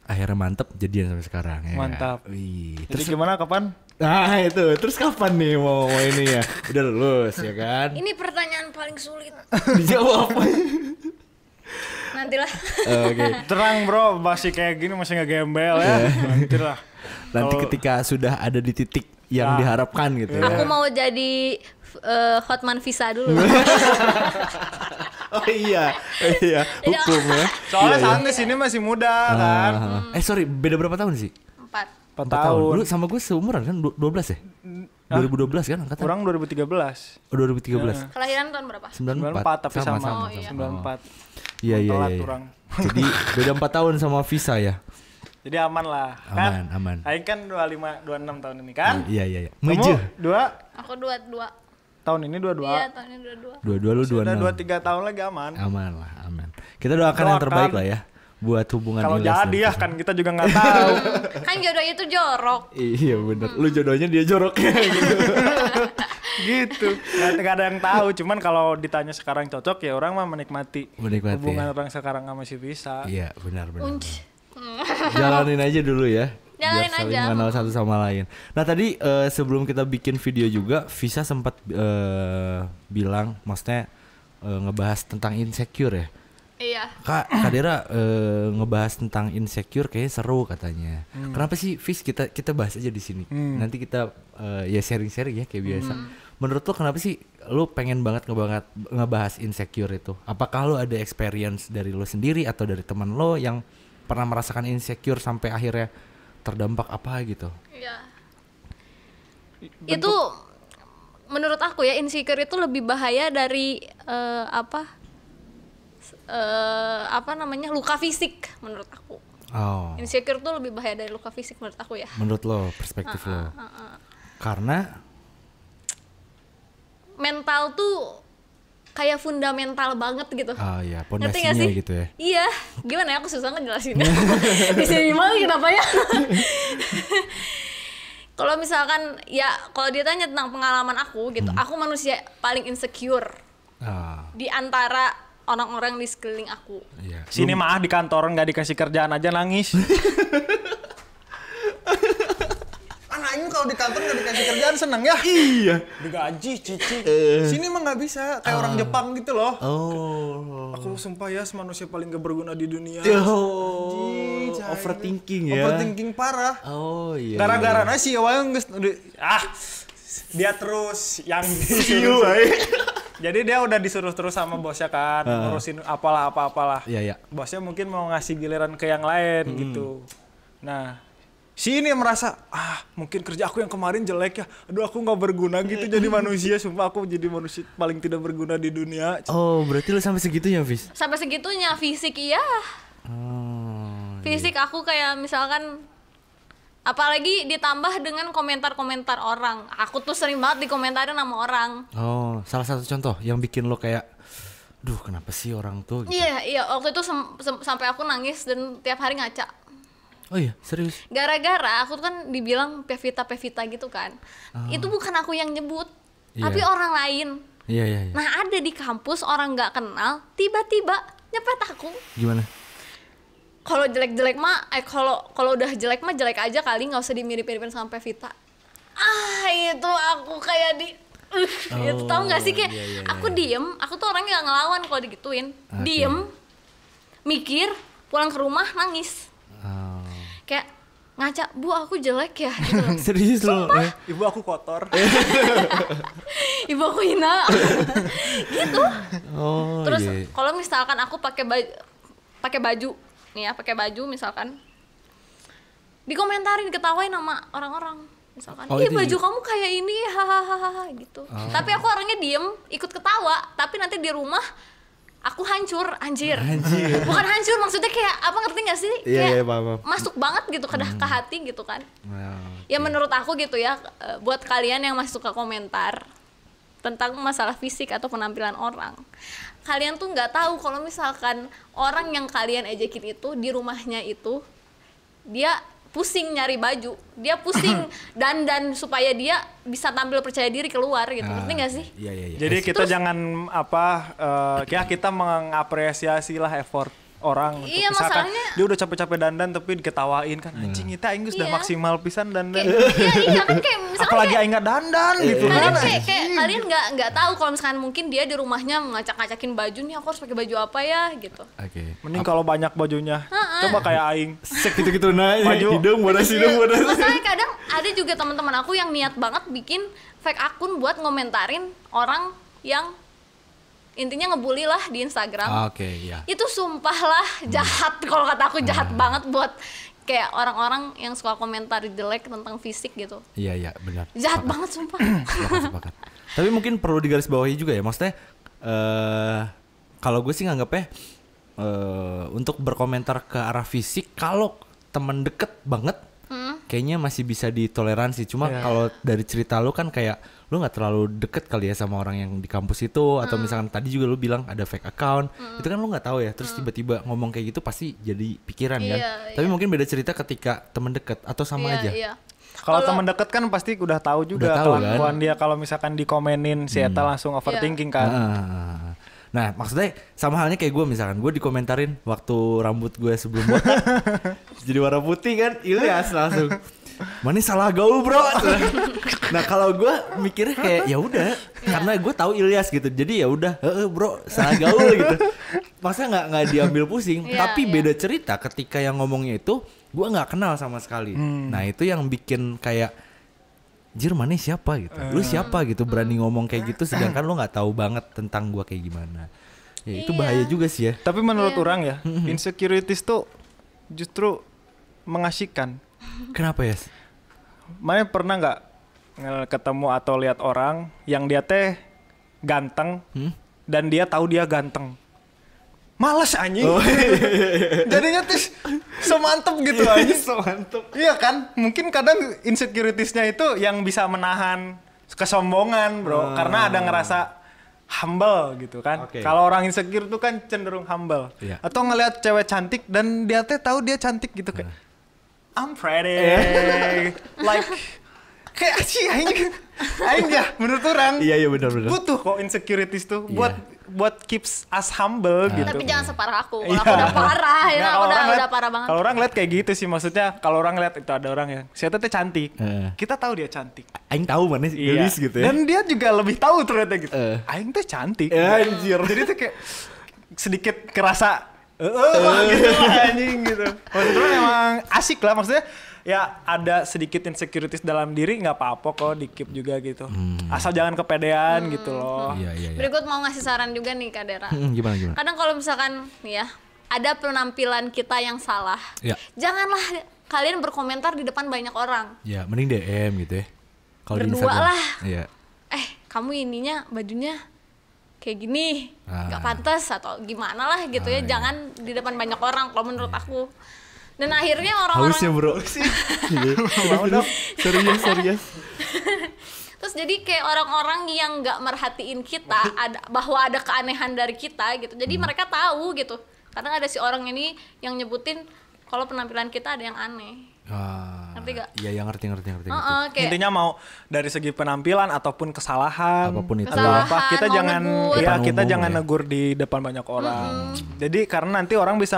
akhirnya mantep jadian sampai sekarang ya. Mantap. Wih. Terus gimana kapan? Nah itu, terus kapan nih mau ini ya? Udah lulus ya kan? Ini pertanyaan paling sulit. Dijawab. Nantilah. Oke. Terang bro, masih kayak gini masih ngegembel ya. Nantilah. Nanti ketika sudah ada di titik yang diharapkan gitu ya. Aku mau jadi Hotman visa dulu. Oh iya, hukum ya. Soalnya santai sini masih muda kan. Sorry, beda berapa tahun sih? 4 tahun. Lu sama gue seumuran kan? 12 ya? 2012 kan angkatan? Kurang 2013. Oh 2013. Kelahiran tahun berapa? 94 tapi sama. Oh, iya. 94. Iya. Kurang. Jadi beda 4 tahun sama Visa ya? Jadi aman lah. Kan? Aman. Aing kan 25, 26 tahun ini kan? Iya. Kamu Meje. 2? Aku 22. Tahun ini 22. Iya, tahun ini 22. Dua lu 26. Sudah 2-3 tahun lagi aman. Aman. Kita doakan yang terbaik lah ya buat hubungan kalau Ilyas jadi dan ya Visa. kan kita juga nggak tahu. Kan jodohnya itu jorok. Iya bener. Lu jodohnya dia joroknya gitu. Gitu. Nggak ada yang tahu. Cuman kalau ditanya sekarang cocok ya orang mah menikmati hubungan orang sekarang sama si Visa. Iya benar. Unj. Jalanin aja dulu ya. Jalanin biar saling aja. mengenal satu sama lain. Nah tadi sebelum kita bikin video juga, Visa sempat bilang, maksudnya ngebahas tentang insecure ya. Iya. Kak Dera ngebahas tentang insecure kayaknya seru katanya. Kenapa sih Vis kita bahas aja di sini. Nanti kita ya sharing-sharing ya kayak biasa. Menurut lo kenapa sih lo pengen banget ngebahas insecure itu? Apakah lo ada experience dari lo sendiri atau dari teman lo yang pernah merasakan insecure sampai akhirnya terdampak apa gitu? Iya. Itu menurut aku ya, insecure itu lebih bahaya dari luka fisik menurut aku. Oh. Insecure tuh lebih bahaya dari luka fisik menurut aku ya. Menurut lo, perspektif lo. Karena mental tuh kayak fundamental banget gitu. oh iya, Ngerti gak pondasinya sih? gitu ya. Iya, gimana ya, aku susah ngejelasinnya. Di sini mah kenapa ya? Kalau misalkan ya, kalau ditanya tentang pengalaman aku gitu, aku manusia paling insecure di antara orang-orang di sekeliling aku. Iya. Sini mah di kantor nggak dikasih kerjaan aja nangis. Aing kalau di kantor nggak dikasih kerjaan seneng ya. Iya. Digaji, cici. Sini mah nggak bisa kayak orang Jepang gitu loh. Oh. Aku sumpah ya manusia paling gak berguna di dunia. Overthinking ya. Overthinking parah. Oh iya. Gara-gara nasi awalnya dia terus yang Siu, jadi dia udah disuruh terus sama bosnya kan ngurusin apalah. Iya. Bosnya mungkin mau ngasih giliran ke yang lain gitu. Nah, si ini merasa mungkin kerja aku yang kemarin jelek ya. Aduh aku nggak berguna gitu jadi manusia. Sumpah aku jadi manusia paling tidak berguna di dunia. Oh berarti lu sampai segitunya Vis? Sampai segitunya, fisik iya. Fisik aku kayak misalkan, apalagi ditambah dengan komentar-komentar orang. Aku tuh sering banget dikomentarin sama orang. Oh, salah satu contoh yang bikin lo kayak, duh kenapa sih orang tuh gitu? Iya, waktu itu sampai aku nangis dan tiap hari ngaca. Oh iya, serius? Gara-gara aku tuh kan dibilang Pevita gitu kan. Itu bukan aku yang nyebut, Iya. tapi orang lain. Iya. Nah ada di kampus orang nggak kenal, tiba-tiba nyepet aku. Gimana? Kalau jelek-jelek mah, kalau udah jelek mah jelek aja kali, nggak usah dimirip-miripin sama Pevita. Itu aku kayak itu tau nggak sih kayak aku diem, aku tuh orangnya nggak ngelawan kalau digituin, diem, mikir, pulang ke rumah nangis, kayak ngaca, bu aku jelek ya, gitu loh. Serius lo? Ibu aku kotor. Ibu aku hina, gitu. Oh, Terus iya. kalau misalkan aku pakai baju nih ya, pakai baju misalkan, dikomentarin, diketawain sama orang-orang. Misalkan, Oh, ih itu baju juga. kamu kayak ini, hahaha gitu. Tapi aku orangnya diem, ikut ketawa. Tapi nanti di rumah aku hancur, anjir. Bukan hancur, maksudnya kayak apa, ngerti gak sih? Iya, Kayak paham. masuk banget gitu ke hati gitu kan. Wow. Ya menurut aku gitu ya, buat kalian yang masih suka komentar tentang masalah fisik atau penampilan orang, kalian tuh nggak tahu kalau misalkan orang yang kalian ejekin itu di rumahnya itu dia pusing nyari baju, dia pusing dandan supaya dia bisa tampil percaya diri keluar gitu, ngerti nggak sih? Iya. Jadi kita jangan ya kita mengapresiasi lah effort orang. Iya, misalkan masalahnya dia udah capek-capek dandan tapi diketawain kan, anjing itu aing sudah maksimal pisan dandan. Iya kan kayak misalkan apalagi aing nggak dandan gitu kalian kan. kayak kalian nggak tahu kalau misalkan mungkin dia di rumahnya ngacak-ngacakin baju nih, aku harus pakai baju apa ya gitu. Mending kalau banyak bajunya coba kayak aing sek gitu-gitu Baju. hidung bodas. Masalahnya kadang ada juga teman-teman aku yang niat banget bikin fake akun buat ngomentarin orang yang intinya ngebully lah di Instagram. Iya. Itu sumpah lah jahat, kalau kata aku jahat banget buat kayak orang-orang yang suka komentar jelek tentang fisik gitu. Iya benar. Jahat banget sumpah. Sepakat. Tapi mungkin perlu digarisbawahi juga ya, maksudnya kalau gue sih nganggapnya untuk berkomentar ke arah fisik kalau teman deket banget kayaknya masih bisa ditoleransi. Cuma kalau dari cerita lu kan kayak lu nggak terlalu deket kali ya sama orang yang di kampus itu, atau misalkan tadi juga lu bilang ada fake account, itu kan lu nggak tahu ya. Terus tiba-tiba ngomong kayak gitu pasti jadi pikiran kan. Tapi mungkin beda cerita ketika teman deket atau sama aja. Iya. Kalau teman deket kan pasti udah tahu juga kelakuan dia kalau misalkan dikomenin si Eta langsung overthinking kan. Nah maksudnya sama halnya kayak gue, misalkan gue dikomentarin waktu rambut gue sebelum botak jadi warna putih kan, Ilyas langsung mana salah gaul bro. Nah kalau gue mikirnya kayak ya udah karena gue tahu Ilyas gitu, jadi ya udah bro salah gaul gitu, masa nggak diambil pusing. Tapi beda cerita ketika yang ngomongnya itu gue nggak kenal sama sekali. Nah itu yang bikin kayak Jir mana siapa gitu, lu siapa gitu berani ngomong kayak gitu sedangkan lu nggak tahu banget tentang gua kayak gimana. Ya itu bahaya juga sih ya. Tapi menurut orang ya insecurities tuh justru mengasihkan. Kenapa ya? Mana pernah nggak ketemu atau lihat orang yang dia teh ganteng dan dia tahu dia ganteng, males anjing. Jadinya tuh semantep gitu anjing. Semantep. Iya kan? Mungkin kadang insecuritiesnya itu yang bisa menahan kesombongan, bro. Karena ada ngerasa humble gitu kan. Kalau orang insecure tuh kan cenderung humble. Atau ngelihat cewek cantik dan dia teh tahu dia cantik gitu kayak I'm pretty. Like kayak sih aing ya menurut orang. Iya benar. Butuh kok insecurities tuh buat keeps us humble gitu. Tapi jangan separah aku. Kalau aku udah parah ya, udah parah banget. Kalau orang lihat kayak gitu sih, maksudnya kalau orang lihat itu ada orang yang siapa teh cantik. Kita tahu dia cantik. Aing tahu mana sih Gelis gitu ya. Dan dia juga lebih tahu ternyata gitu. Aing teh cantik. Anjir. Jadi tuh kayak sedikit kerasa gitu anjing gitu. Maksudnya emang asik lah, maksudnya ya ada sedikit insecurities dalam diri nggak apa-apa kok di keep juga gitu. Asal jangan kepedean gitu loh. Iya. Berikut mau ngasih saran juga nih Kak Dera. Gimana? Kadang kalau misalkan nih ya ada penampilan kita yang salah, janganlah kalian berkomentar di depan banyak orang. Ya mending DM gitu ya. Kalau di Berdua Instagram. lah. Iya. Kamu ininya bajunya kayak gini, nggak pantas atau gimana lah gitu ya. Jangan di depan banyak orang kalau menurut aku. Dan akhirnya orang-orang haus ya bro. Serius. Terus jadi kayak orang-orang yang nggak merhatiin kita bahwa ada keanehan dari kita gitu. Jadi mereka tahu gitu. Kadang ada si orang ini yang nyebutin kalau penampilan kita ada yang aneh. Ngerti gak? Iya yang ngerti. Kayak Intinya mau dari segi penampilan ataupun kesalahan, apapun itu atau apa, kita mau jangan negur. kita jangan negur di depan banyak orang. Jadi karena nanti orang bisa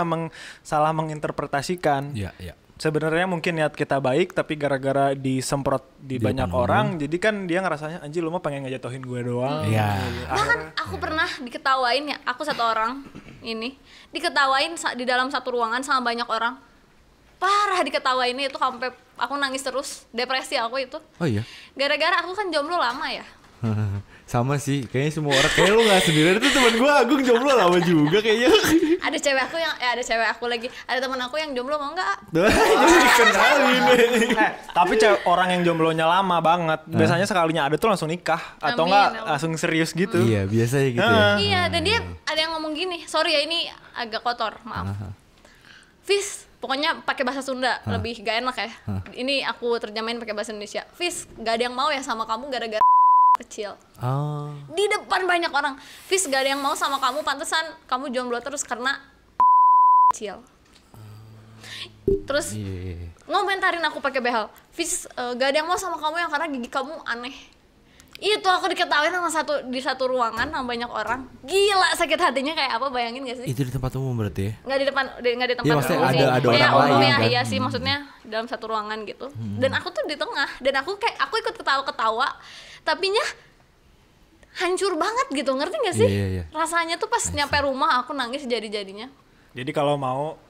salah menginterpretasikan. Iya. Sebenarnya mungkin niat kita baik tapi gara-gara disemprot di banyak orang, jadi kan dia ngerasanya anjir lu mah pengen ngejatuhin gue doang. Iya. Bahkan aku pernah diketawain ya, aku satu orang ini diketawain di dalam satu ruangan sama banyak orang. Parah diketawainnya itu sampai aku nangis terus, depresi aku itu. Oh iya. Gara-gara aku kan jomblo lama ya. Sama sih, kayaknya semua orang kayak lu nggak sendirian. Itu teman gue Agung jomblo lama juga kayaknya. Ada cewek aku yang ada cewek aku lagi, ada teman aku yang jomblo mau nggak? Dikenalin. Tapi orang yang jomblonya lama banget, biasanya sekalinya ada tuh langsung nikah atau enggak langsung serius gitu. Iya biasanya gitu ya. Iya, dan dia ada yang ngomong gini, sorry ya ini agak kotor, maaf. Fis, pokoknya pakai bahasa Sunda lebih gak enak ya. Ini aku terjemahin pakai bahasa Indonesia. Fis, gak ada yang mau ya sama kamu gara-gara kecil. Di depan banyak orang. Fis, gak ada yang mau sama kamu, pantesan kamu jomblo terus karena kecil. Terus ngomentarin aku pakai behel. Fis, gak ada yang mau sama kamu yang karena gigi kamu aneh. Itu aku diketawain di satu ruangan sama banyak orang. Gila sakit hatinya kayak apa, bayangin gak sih? Itu di tempat umum berarti ya? Nggak di tempat Iya, umum maksudnya sih. ada orang umum lain ya, kan? iya sih, maksudnya dalam satu ruangan gitu. Dan aku tuh di tengah, dan aku ikut ketawa-ketawa, tapinya hancur banget gitu, ngerti gak sih? Iya. Rasanya tuh pas nyampe rumah aku nangis jadi-jadinya. Jadi kalau mau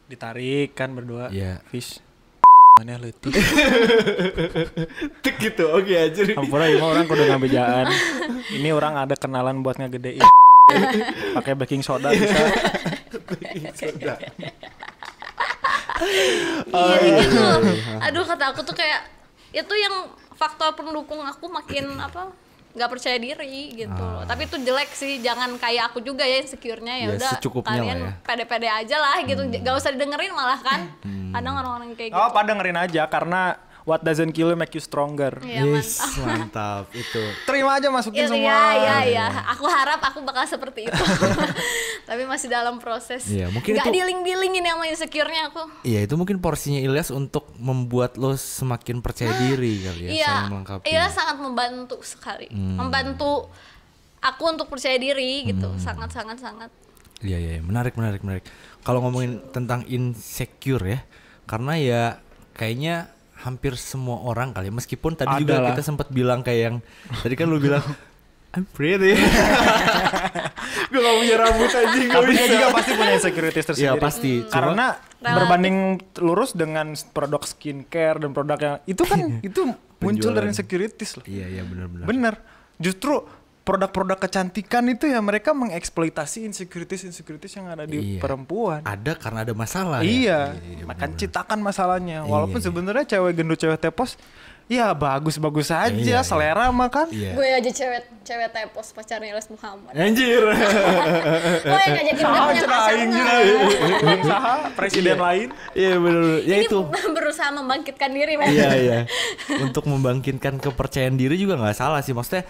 ditarik kan berdua, fish mana leutik. Tik gitu, oke aja. Hampura ieu orang kudu ngabejaan. Ini orang ada kenalan buat ngegedein. Pakai baking soda bisa. Baking soda. Iya gitu. Aduh, kata aku tuh kayak itu yang faktor pendukung aku makin nggak percaya diri gitu loh. Tapi itu jelek sih, jangan kayak aku juga ya insecure-nya, ya udah kalian pede-pede aja lah gitu. Gak usah didengerin malah kan. Kadang orang-orang kayak gitu. Oh, dengerin aja karena what doesn't kill you make you stronger. Yes, mantap itu. Terima aja, masukin semua. Iya. Aku harap aku bakal seperti itu. Tapi masih dalam proses. Iya, mungkin gak diling-dilingin sama insecure-nya aku. Iya, itu mungkin porsinya Ilyas untuk membuat lo semakin percaya diri kali ya. Iya, Ilyas sangat membantu sekali. Membantu aku untuk percaya diri gitu. Sangat. Iya, menarik. Kalau ngomongin tentang insecure ya, karena ya kayaknya hampir semua orang kali ya, meskipun tadi juga kita sempat bilang kayak yang tadi kan lu bilang I'm pretty. Gue gak punya rambut anjing. Tapi dia juga pasti punya insecurities tersendiri. Iya pasti. Karena berbanding lurus dengan produk skincare dan produk yang itu kan itu muncul dari insecurities loh. Iya benar. Bener. Justru produk-produk kecantikan itu ya mereka mengeksploitasi insecurities yang ada di perempuan. Ada karena ada masalah. Iya. Makan citakan masalahnya. Walaupun sebenarnya cewek gendut cewek tepos ya bagus-bagus aja, selera mah kan. Gue aja cewek tepos pacarnya Ilyas Muhammad. Anjir. Gue yang ngajakin dia punya pasangan. Presiden lain. Iya benar. Ya ini itu. Berusaha membangkitkan diri. Iya. Untuk membangkitkan kepercayaan diri juga nggak salah sih. Maksudnya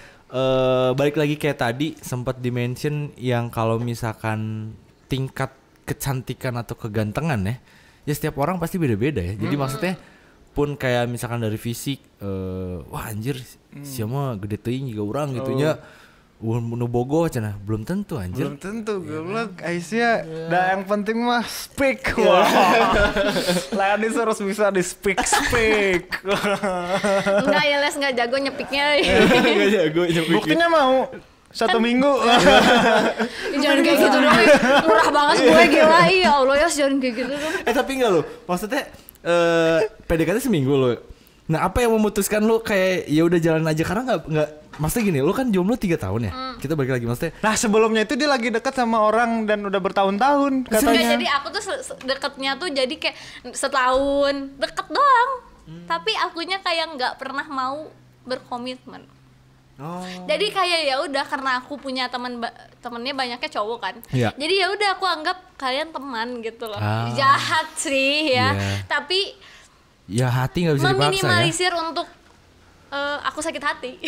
balik lagi kayak tadi sempat dimention yang kalau misalkan tingkat kecantikan atau kegantengan ya setiap orang pasti beda-beda ya. Jadi maksudnya pun kayak misalkan dari fisik, wah anjir siapa gede teuing juga orang gitunya. Nu bogoh cenah belum tentu anjir. Belum tentu goblok Aisyah. Yang penting mah speak. Lah disuruh bisa di speak. Enggak ya, Les enggak jago nyepiknya. Enggak jago nyepiknya. Buktinya mau 1 minggu. Jangan kayak gitu dong. Murah banget gue, gila. Ya Allah ya, jangan kayak gitu dong. Tapi enggak lo. Maksudnya PDKT seminggu lo. Nah, apa yang memutuskan lo kayak ya udah jalan aja karena enggak maksudnya gini, lo kan jomblo 3 tahun ya. Kita balik lagi maksudnya. Nah, sebelumnya itu dia lagi dekat sama orang dan udah bertahun-tahun katanya. Enggak, jadi aku tuh deketnya tuh jadi kayak setahun deket doang. Tapi akunya kayak nggak pernah mau berkomitmen. Jadi kayak ya udah karena aku punya temennya banyaknya cowok kan. Jadi ya udah aku anggap kalian teman gitu loh. Jahat sih ya. Tapi ya hati nggak bisa dipaksa ya. Meminimalisir untuk aku sakit hati.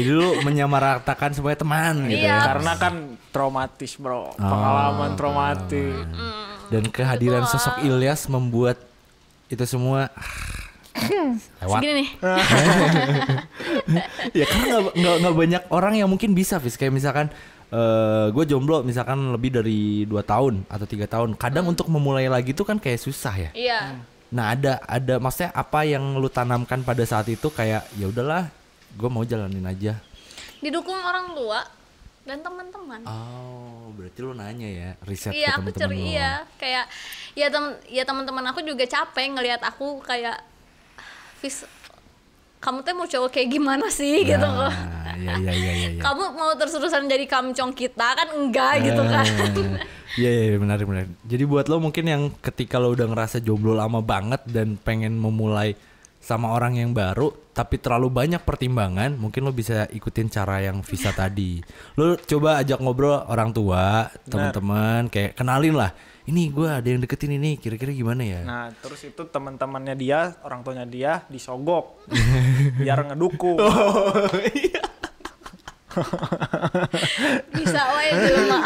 Jadi lu menyamaratakan sebagai teman gitu ya. Karena kan traumatis bro, pengalaman traumatis. Dan kehadiran sosok Ilyas membuat itu semua lewat. Segini nih. Ya karena nggak banyak orang yang mungkin bisa Fis. Kayak misalkan gue jomblo misalkan lebih dari 2 tahun atau 3 tahun. Kadang untuk memulai lagi tuh kan kayak susah ya. Iya. Nah ada maksudnya apa yang lu tanamkan pada saat itu kayak ya udahlah gue mau jalanin aja. Didukung orang tua dan teman-teman. Oh berarti lu nanya ya riset iya, ke teman-teman lu. Iya kayak ya teman-teman aku juga capek ngelihat aku kayak Fis, kamu tuh mau cowok kayak gimana sih gitu loh. Iya. Kamu mau terus-terusan jadi kamcong kita kan enggak gitu kan. Iya benar. Jadi buat lo mungkin yang ketika lo udah ngerasa jomblo lama banget dan pengen memulai sama orang yang baru tapi terlalu banyak pertimbangan, mungkin lo bisa ikutin cara yang Visa tadi. Lo coba ajak ngobrol orang tua, teman-teman, kayak kenalin lah. Ini gue ada yang deketin ini, kira-kira gimana ya? Nah terus itu teman-temannya dia, orang tuanya dia disogok biar ngedukung. Iya. Bisa wae jelema.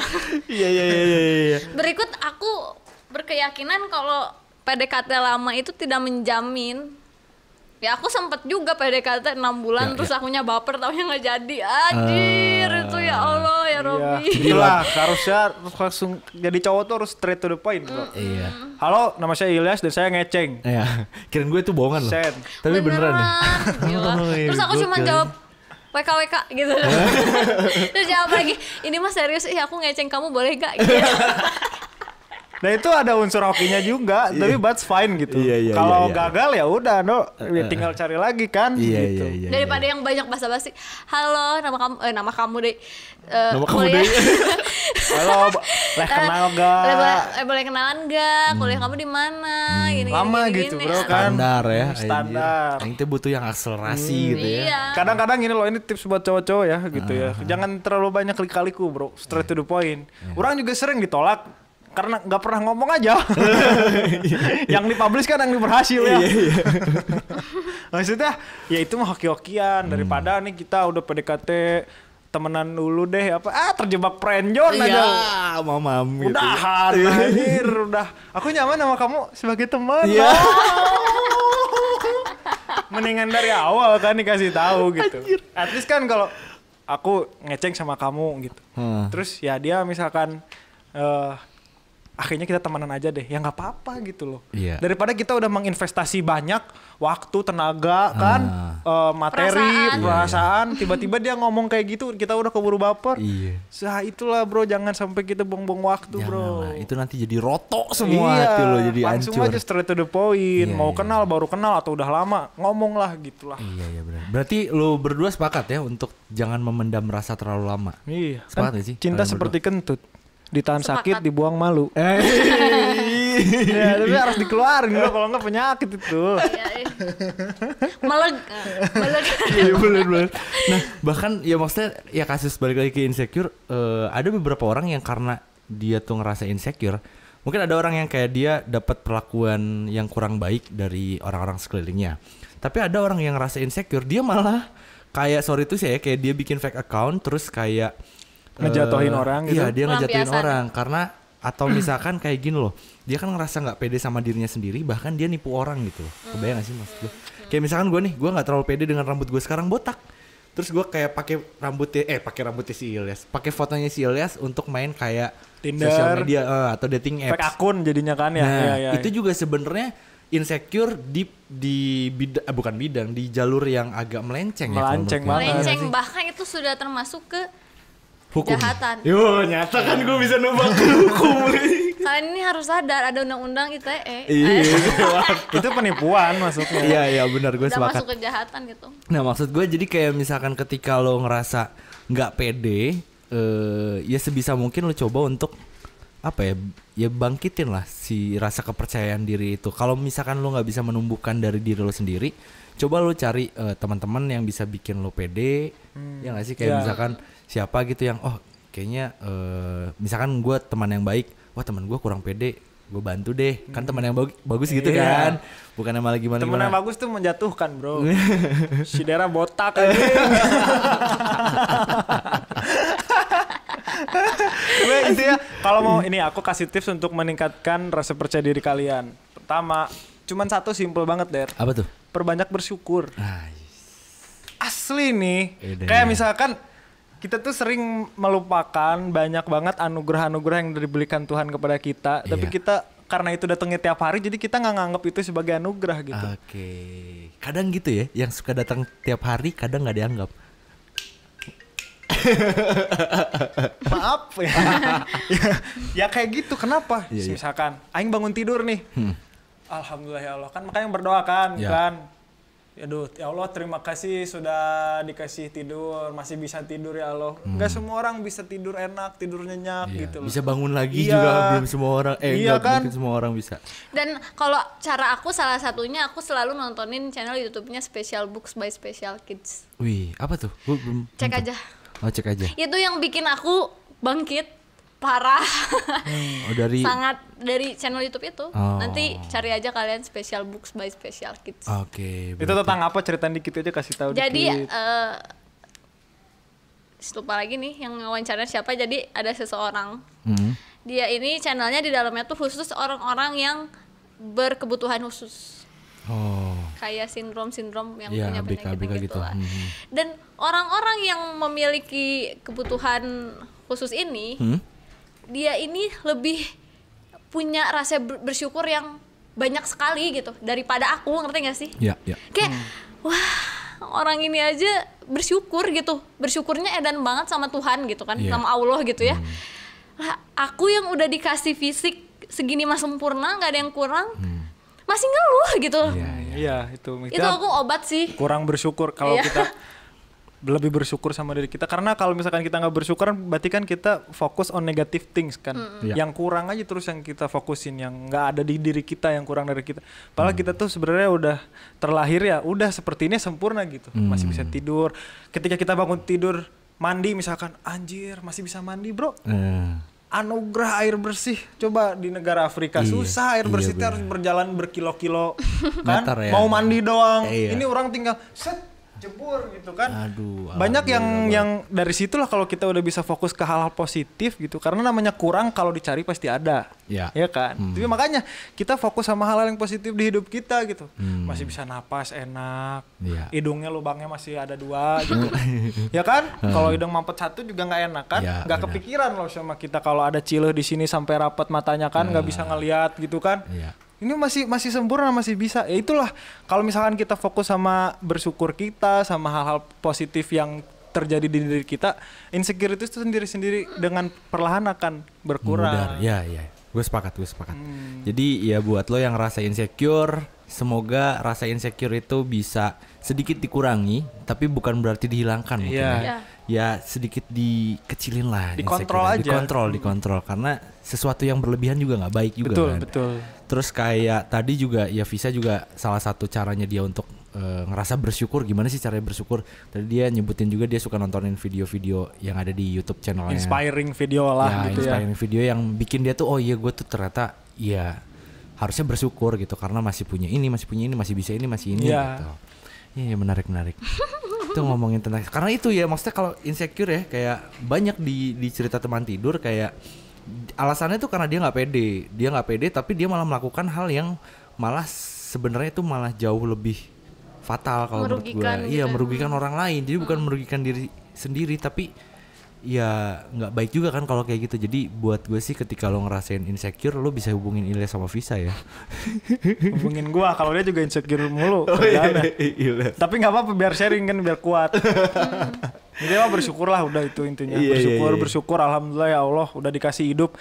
Iya. Berikut aku berkeyakinan kalau PDKT lama itu tidak menjamin Ya aku sempet juga PDKT 6 bulan terus akunya baper taunya nggak jadi. Anjir itu ya Allah ya Robby. Itulah harusnya langsung jadi cowok tuh harus straight to the point bro. Iya. Halo, nama saya Ilyas dan saya ngeceng. Iya. Kirain gue itu bohongan loh. Sen. Tapi beneran ya. Gila. Terus aku cuma jawab WKWK gitu. Terus jawab lagi, ini mah serius, aku ngeceng kamu boleh gak? Gitu. Nah itu ada unsur hokinya juga, tapi that's fine gitu. Kalau gagal ya udah, tinggal cari lagi kan. Gitu. Daripada yang banyak basa-basi. Halo, nama kamu deh. Nama kamu deh. Halo, boleh kenal gak? Boleh kenalan gak? Kuliah kamu di mana? Gini, lama gini, gitu gini. bro kan. Standar ya. Standar. Yang itu butuh yang akselerasi gitu ya. Iya. Kadang-kadang ini loh, ini tips buat cowok-cowok ya gitu ya. Jangan terlalu banyak klik-kaliku bro, straight to the point. Orang juga sering ditolak karena nggak pernah ngomong aja. Yang dipublish kan yang berhasil ya. Maksudnya ya itu mah hoki-hokian daripada nih kita udah PDKT temenan dulu deh terjebak friendzone aja. Iya, mamam gitu. Udahan anjir, udah. Aku nyaman sama kamu sebagai teman. Iya. Mendingan dari awal kan dikasih tahu gitu. At least kan kalau aku ngeceng sama kamu gitu. Terus ya dia misalkan akhirnya kita temenan aja deh, ya nggak apa-apa gitu loh. Daripada kita udah menginvestasi banyak waktu, tenaga kan, materi, perasaan, tiba-tiba dia ngomong kayak gitu, kita udah keburu baper. Itulah bro, jangan sampai kita buang-buang waktu bro. Itu nanti jadi roto semua hati lo, jadi hancur. Langsung aja straight to the point. Mau kenal, baru kenal atau udah lama, ngomong lah gitulah. Iya benar. Berarti lo berdua sepakat ya untuk jangan memendam rasa terlalu lama. Iya. Sepakat gak sih? Cinta seperti kentut. Ditahan sakit, dibuang malu. Ya, tapi harus dikeluarin bro, kalau nggak penyakit itu. Meleg. Iya benar. Nah bahkan ya maksudnya ya kasus balik lagi ke insecure, ada beberapa orang yang karena dia tuh ngerasa insecure, mungkin ada orang yang kayak dia dapat perlakuan yang kurang baik dari orang-orang sekelilingnya. Tapi ada orang yang ngerasa insecure, dia malah kayak sorry tuh saya kayak dia bikin fake account terus kayak ngejatuhin orang gitu. Iya dia ngejatuhin orang karena atau misalkan kayak gini loh, dia kan ngerasa nggak pede sama dirinya sendiri, bahkan dia nipu orang gitu. Kebayang gak sih maksud gue? Kayak misalkan gue nggak terlalu pede dengan rambut gue sekarang botak, terus gue kayak pakai rambutnya si Ilyas, pakai fotonya si Ilyas untuk main kayak Tinder, sosial media atau dating apps. Fake akun jadinya kan ya. Nah, itu juga sebenarnya insecure di bukan bidang, di jalur yang agak melenceng banget. Melenceng, bahkan itu sudah termasuk ke hukum. Kejahatan. Yo, nyata kan gue bisa nembak hukum. Kalian ini harus sadar ada undang-undang ITE. Iya. Itu penipuan masuknya. Iya benar, gue sepakat. Masuk kejahatan gitu. Nah maksud gue jadi kayak misalkan ketika lo ngerasa nggak pede, ya sebisa mungkin lo coba untuk ya bangkitin lah si rasa kepercayaan diri itu. Kalau misalkan lo nggak bisa menumbuhkan dari diri lo sendiri, coba lo cari teman-teman yang bisa bikin lo pede. Ya nggak sih kayak misalkan siapa gitu yang kayaknya misalkan gue teman yang baik, wah teman gue kurang pede, gue bantu deh, kan teman yang bagus gitu kan, bukan malah gimana. Teman yang bagus tuh menjatuhkan bro. Si Dera botak aja. Intinya kalau mau ini aku kasih tips untuk meningkatkan rasa percaya diri kalian. Pertama, cuman satu simple banget Der. Apa tuh? Perbanyak bersyukur. Asli nih, kayak misalkan kita tuh sering melupakan banyak banget anugerah-anugerah yang diberikan Tuhan kepada kita. Tapi kita karena itu datangnya tiap hari, jadi kita nggak nganggap itu sebagai anugerah gitu. Oke. Kadang gitu ya, yang suka datang tiap hari kadang nggak dianggap. Maaf ya. Ya kayak gitu, kenapa? Misalkan, aing bangun tidur nih. Alhamdulillah ya Allah, kan makanya berdoa kan. Aduh, ya Allah terima kasih sudah dikasih tidur, masih bisa tidur ya Allah. Gak semua orang bisa tidur enak, tidur nyenyak gitu loh. Bisa bangun lagi juga belum semua orang, kan? mungkin semua orang bisa. Dan kalau cara aku salah satunya aku selalu nontonin channel YouTube-nya Special Books by Special Kids. Wih, apa tuh? Gue belum cek nonton. aja. Cek aja. Itu yang bikin aku bangkit parah. Sangat dari channel YouTube itu. Nanti cari aja kalian Special Books by Special Kids. Oke. Itu tentang apa, ceritain dikit aja, kasih tahu dikit. Jadi lupa lagi nih yang wawancara siapa. Jadi ada seseorang. Dia ini channelnya di dalamnya tuh khusus orang-orang yang berkebutuhan khusus. kayak sindrom yang ya, punya ABK, penyakit gitu. lah. Dan orang-orang yang memiliki kebutuhan khusus ini, dia ini lebih punya rasa bersyukur yang banyak sekali gitu daripada aku, ngerti gak sih? Iya. Kayak wah, orang ini aja bersyukur gitu, bersyukurnya edan banget sama Tuhan gitu kan, sama Allah gitu ya. Lah, aku yang udah dikasih fisik segini mah sempurna, nggak ada yang kurang, masih ngeluh gitu. Iya, itu aku obat sih. Kurang bersyukur kalau kita lebih bersyukur sama diri kita, karena kalau misalkan kita nggak bersyukur berarti kan kita fokus on negative things kan. Yang kurang aja terus yang kita fokusin, yang nggak ada di diri kita, yang kurang dari kita. Padahal kita tuh sebenarnya udah terlahir ya udah seperti ini sempurna gitu. Masih bisa tidur, ketika kita bangun tidur mandi misalkan, anjir masih bisa mandi bro. Anugerah air bersih. Coba di negara Afrika susah air bersih, harus berjalan berkilo-kilo kan. Mau mandi doang. Ini orang tinggal set jebur gitu kan. Banyak yang dari situlah kalau kita udah bisa fokus ke hal-hal positif gitu, karena namanya kurang kalau dicari pasti ada. Ya kan. Tapi makanya kita fokus sama hal-hal yang positif di hidup kita gitu. Masih bisa napas enak, hidungnya lubangnya masih ada 2 gitu. Ya kan. Kalau hidung mampet 1 juga nggak enak kan. Nggak kepikiran loh sama kita kalau ada cileh di sini sampai rapat matanya kan, nggak bisa ngelihat gitu kan. Ini masih sempurna, masih bisa. Ya itulah, kalau misalkan kita fokus sama bersyukur kita, sama hal-hal positif yang terjadi di diri kita, insecurity itu sendiri-sendiri dengan perlahan akan berkurang. Ya. Gue sepakat. Jadi ya buat lo yang rasa insecure, semoga rasa insecure itu bisa sedikit dikurangi, tapi bukan berarti dihilangkan mungkin. Ya sedikit dikecilin lah. Dikontrol aja. Dikontrol. Karena sesuatu yang berlebihan juga nggak baik juga. Betul. Terus kayak tadi juga ya Visa juga salah satu caranya dia untuk ngerasa bersyukur. Gimana sih caranya bersyukur? Tadi dia nyebutin juga dia suka nontonin video-video yang ada di YouTube channelnya. Inspiring video lah gitu ya. Inspiring video yang bikin dia tuh oh iya gue tuh ternyata ya harusnya bersyukur gitu karena masih punya ini, masih bisa ini, masih ini gitu. Iya menarik. Itu ngomongin tentang karena itu ya maksudnya kalau insecure ya kayak banyak di cerita teman tidur kayak alasannya tuh karena dia nggak pede tapi dia malah melakukan hal yang malah sebenarnya itu malah jauh lebih fatal kalau menurut gue. Merugikan orang lain, jadi bukan merugikan diri sendiri tapi ya nggak baik juga kan kalau kayak gitu. Jadi buat gue sih ketika lo ngerasain insecure lo bisa hubungin Ilyas sama Visa ya. Hubungin gue kalau dia juga insecure mulu. Tapi nggak apa-apa biar sharing kan biar kuat. Jadi bersyukurlah udah itu intinya. Bersyukur alhamdulillah ya Allah udah dikasih hidup.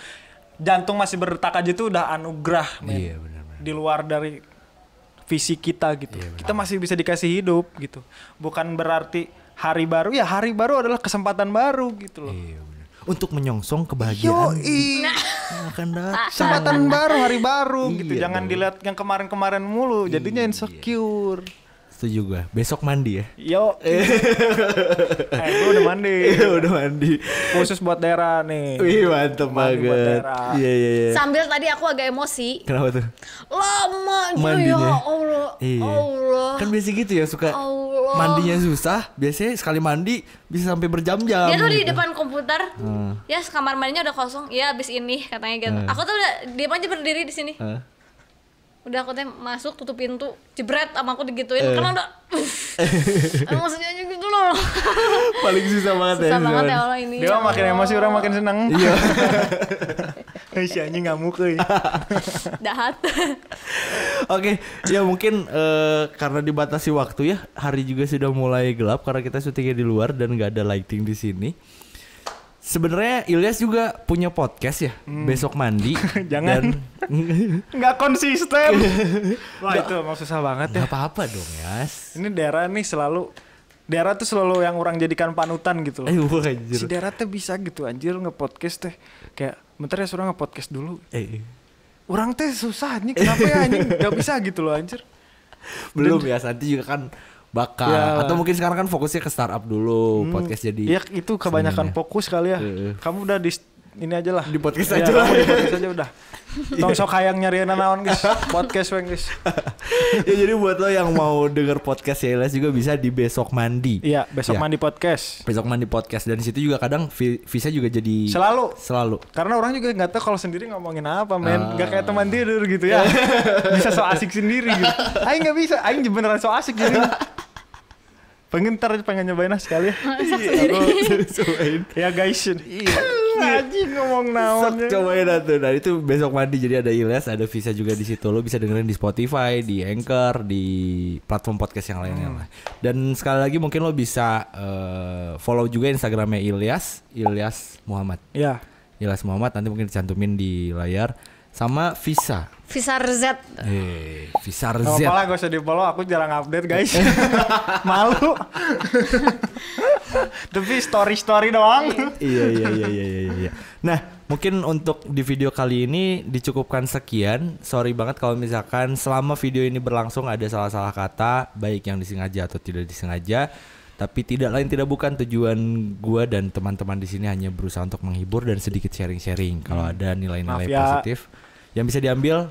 Jantung masih berdetak aja itu udah anugerah. Benar. Di luar dari visi kita gitu. Kita masih bisa dikasih hidup gitu. Bukan berarti hari baru adalah kesempatan baru gitu loh. Untuk menyongsong kebahagiaan akan datang. Kesempatan baru, hari baru gitu. Jangan dilihat yang kemarin-kemarin mulu, jadinya insecure. Setuju gue. Besok mandi ya. Gue udah mandi. Khusus buat daerah nih. Wih mantep banget. Iya. Sambil tadi aku agak emosi. Kenapa tuh? Lama mandinya. Ya Allah. Kan biasa gitu ya suka mandinya susah. Biasanya sekali mandi bisa sampai berjam-jam. Dia tuh di depan komputer. Ya kamar mandinya udah kosong. Ya abis ini katanya gitu. Aku tuh udah diam aja berdiri di sini. Udah aku teh masuk tutup pintu jebret sama aku digituin karena udah emosinya aja gitu loh. Paling susah banget ya Allah ini. Dia makin emosi orang makin seneng. Iya. Si anjing ngamuk euy. Dahat. Oke, ya mungkin karena dibatasi waktu ya, hari juga sudah mulai gelap karena kita syutingnya di luar dan nggak ada lighting di sini. Sebenarnya Ilyas juga punya podcast ya, Besok Mandi. Jangan. Nggak konsisten. Wah itu emang susah banget ya. Nggak apa-apa dong Yas. Ini Dera tuh selalu yang orang jadikan panutan gitu loh. Anjir. Si Dera tuh bisa gitu anjir nge-podcast teh. Kayak bentar ya surang nge-podcast dulu. Orang teh susah nih kenapa ya anjing nggak bisa gitu loh anjir. Belum ya, nanti juga kan bakal atau mungkin sekarang kan fokusnya ke startup dulu, podcast jadi. Iya itu kebanyakan fokus kali ya. Kamu udah di ini aja lah. Di podcast ya, aja lah. Di podcast aja udah. Tong sok hayang nyariin naon guys. Podcast weng guys. Ya jadi buat lo yang mau denger podcast Ilyas juga bisa di Besok Mandi. Iya, Besok Mandi Podcast. Besok Mandi Podcast, dan di situ juga kadang Visa juga jadi selalu. Karena orang juga nggak tahu kalau sendiri ngomongin apa, men. Nggak kayak teman tidur gitu ya. Bisa so asik sendiri gitu. Aing nggak bisa, Aing beneran so asik jadi. Pengen nyobain sekali ya. Ya guys. Iya. Anjing ngomong naon. Cobain tuh. Nah itu Besok Mandi, jadi ada Ilyas, ada Visa juga di situ. Lo bisa dengerin di Spotify, di Anchor, di platform podcast yang lainnya lah. Dan sekali lagi mungkin lo bisa follow juga Instagramnya Ilyas Muhammad. Iya. Ilyas Muhammad, nanti mungkin dicantumin di layar. Sama Visa Z. Visa Z. Apalah gak usah di follow, aku jarang update guys. Malu. Tapi story doang. Iya. Nah, mungkin untuk di video kali ini dicukupkan sekian. Sorry banget kalau misalkan selama video ini berlangsung ada salah-salah kata, baik yang disengaja atau tidak disengaja. Tapi tidak lain tidak bukan, tujuan gua dan teman-teman di sini hanya berusaha untuk menghibur dan sedikit sharing-sharing. Kalau ada nilai-nilai positif yang bisa diambil,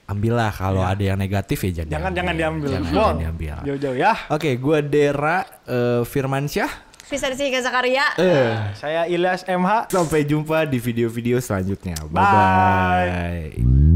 ambillah. Kalau ada yang negatif ya jangan diambil. Jangan diambil. Jauh-jauh ya. Oke, gua Dera Firmansyah. Visa Rizky Zakaria. Saya Ilyas MH. Sampai jumpa di video-video selanjutnya. Bye.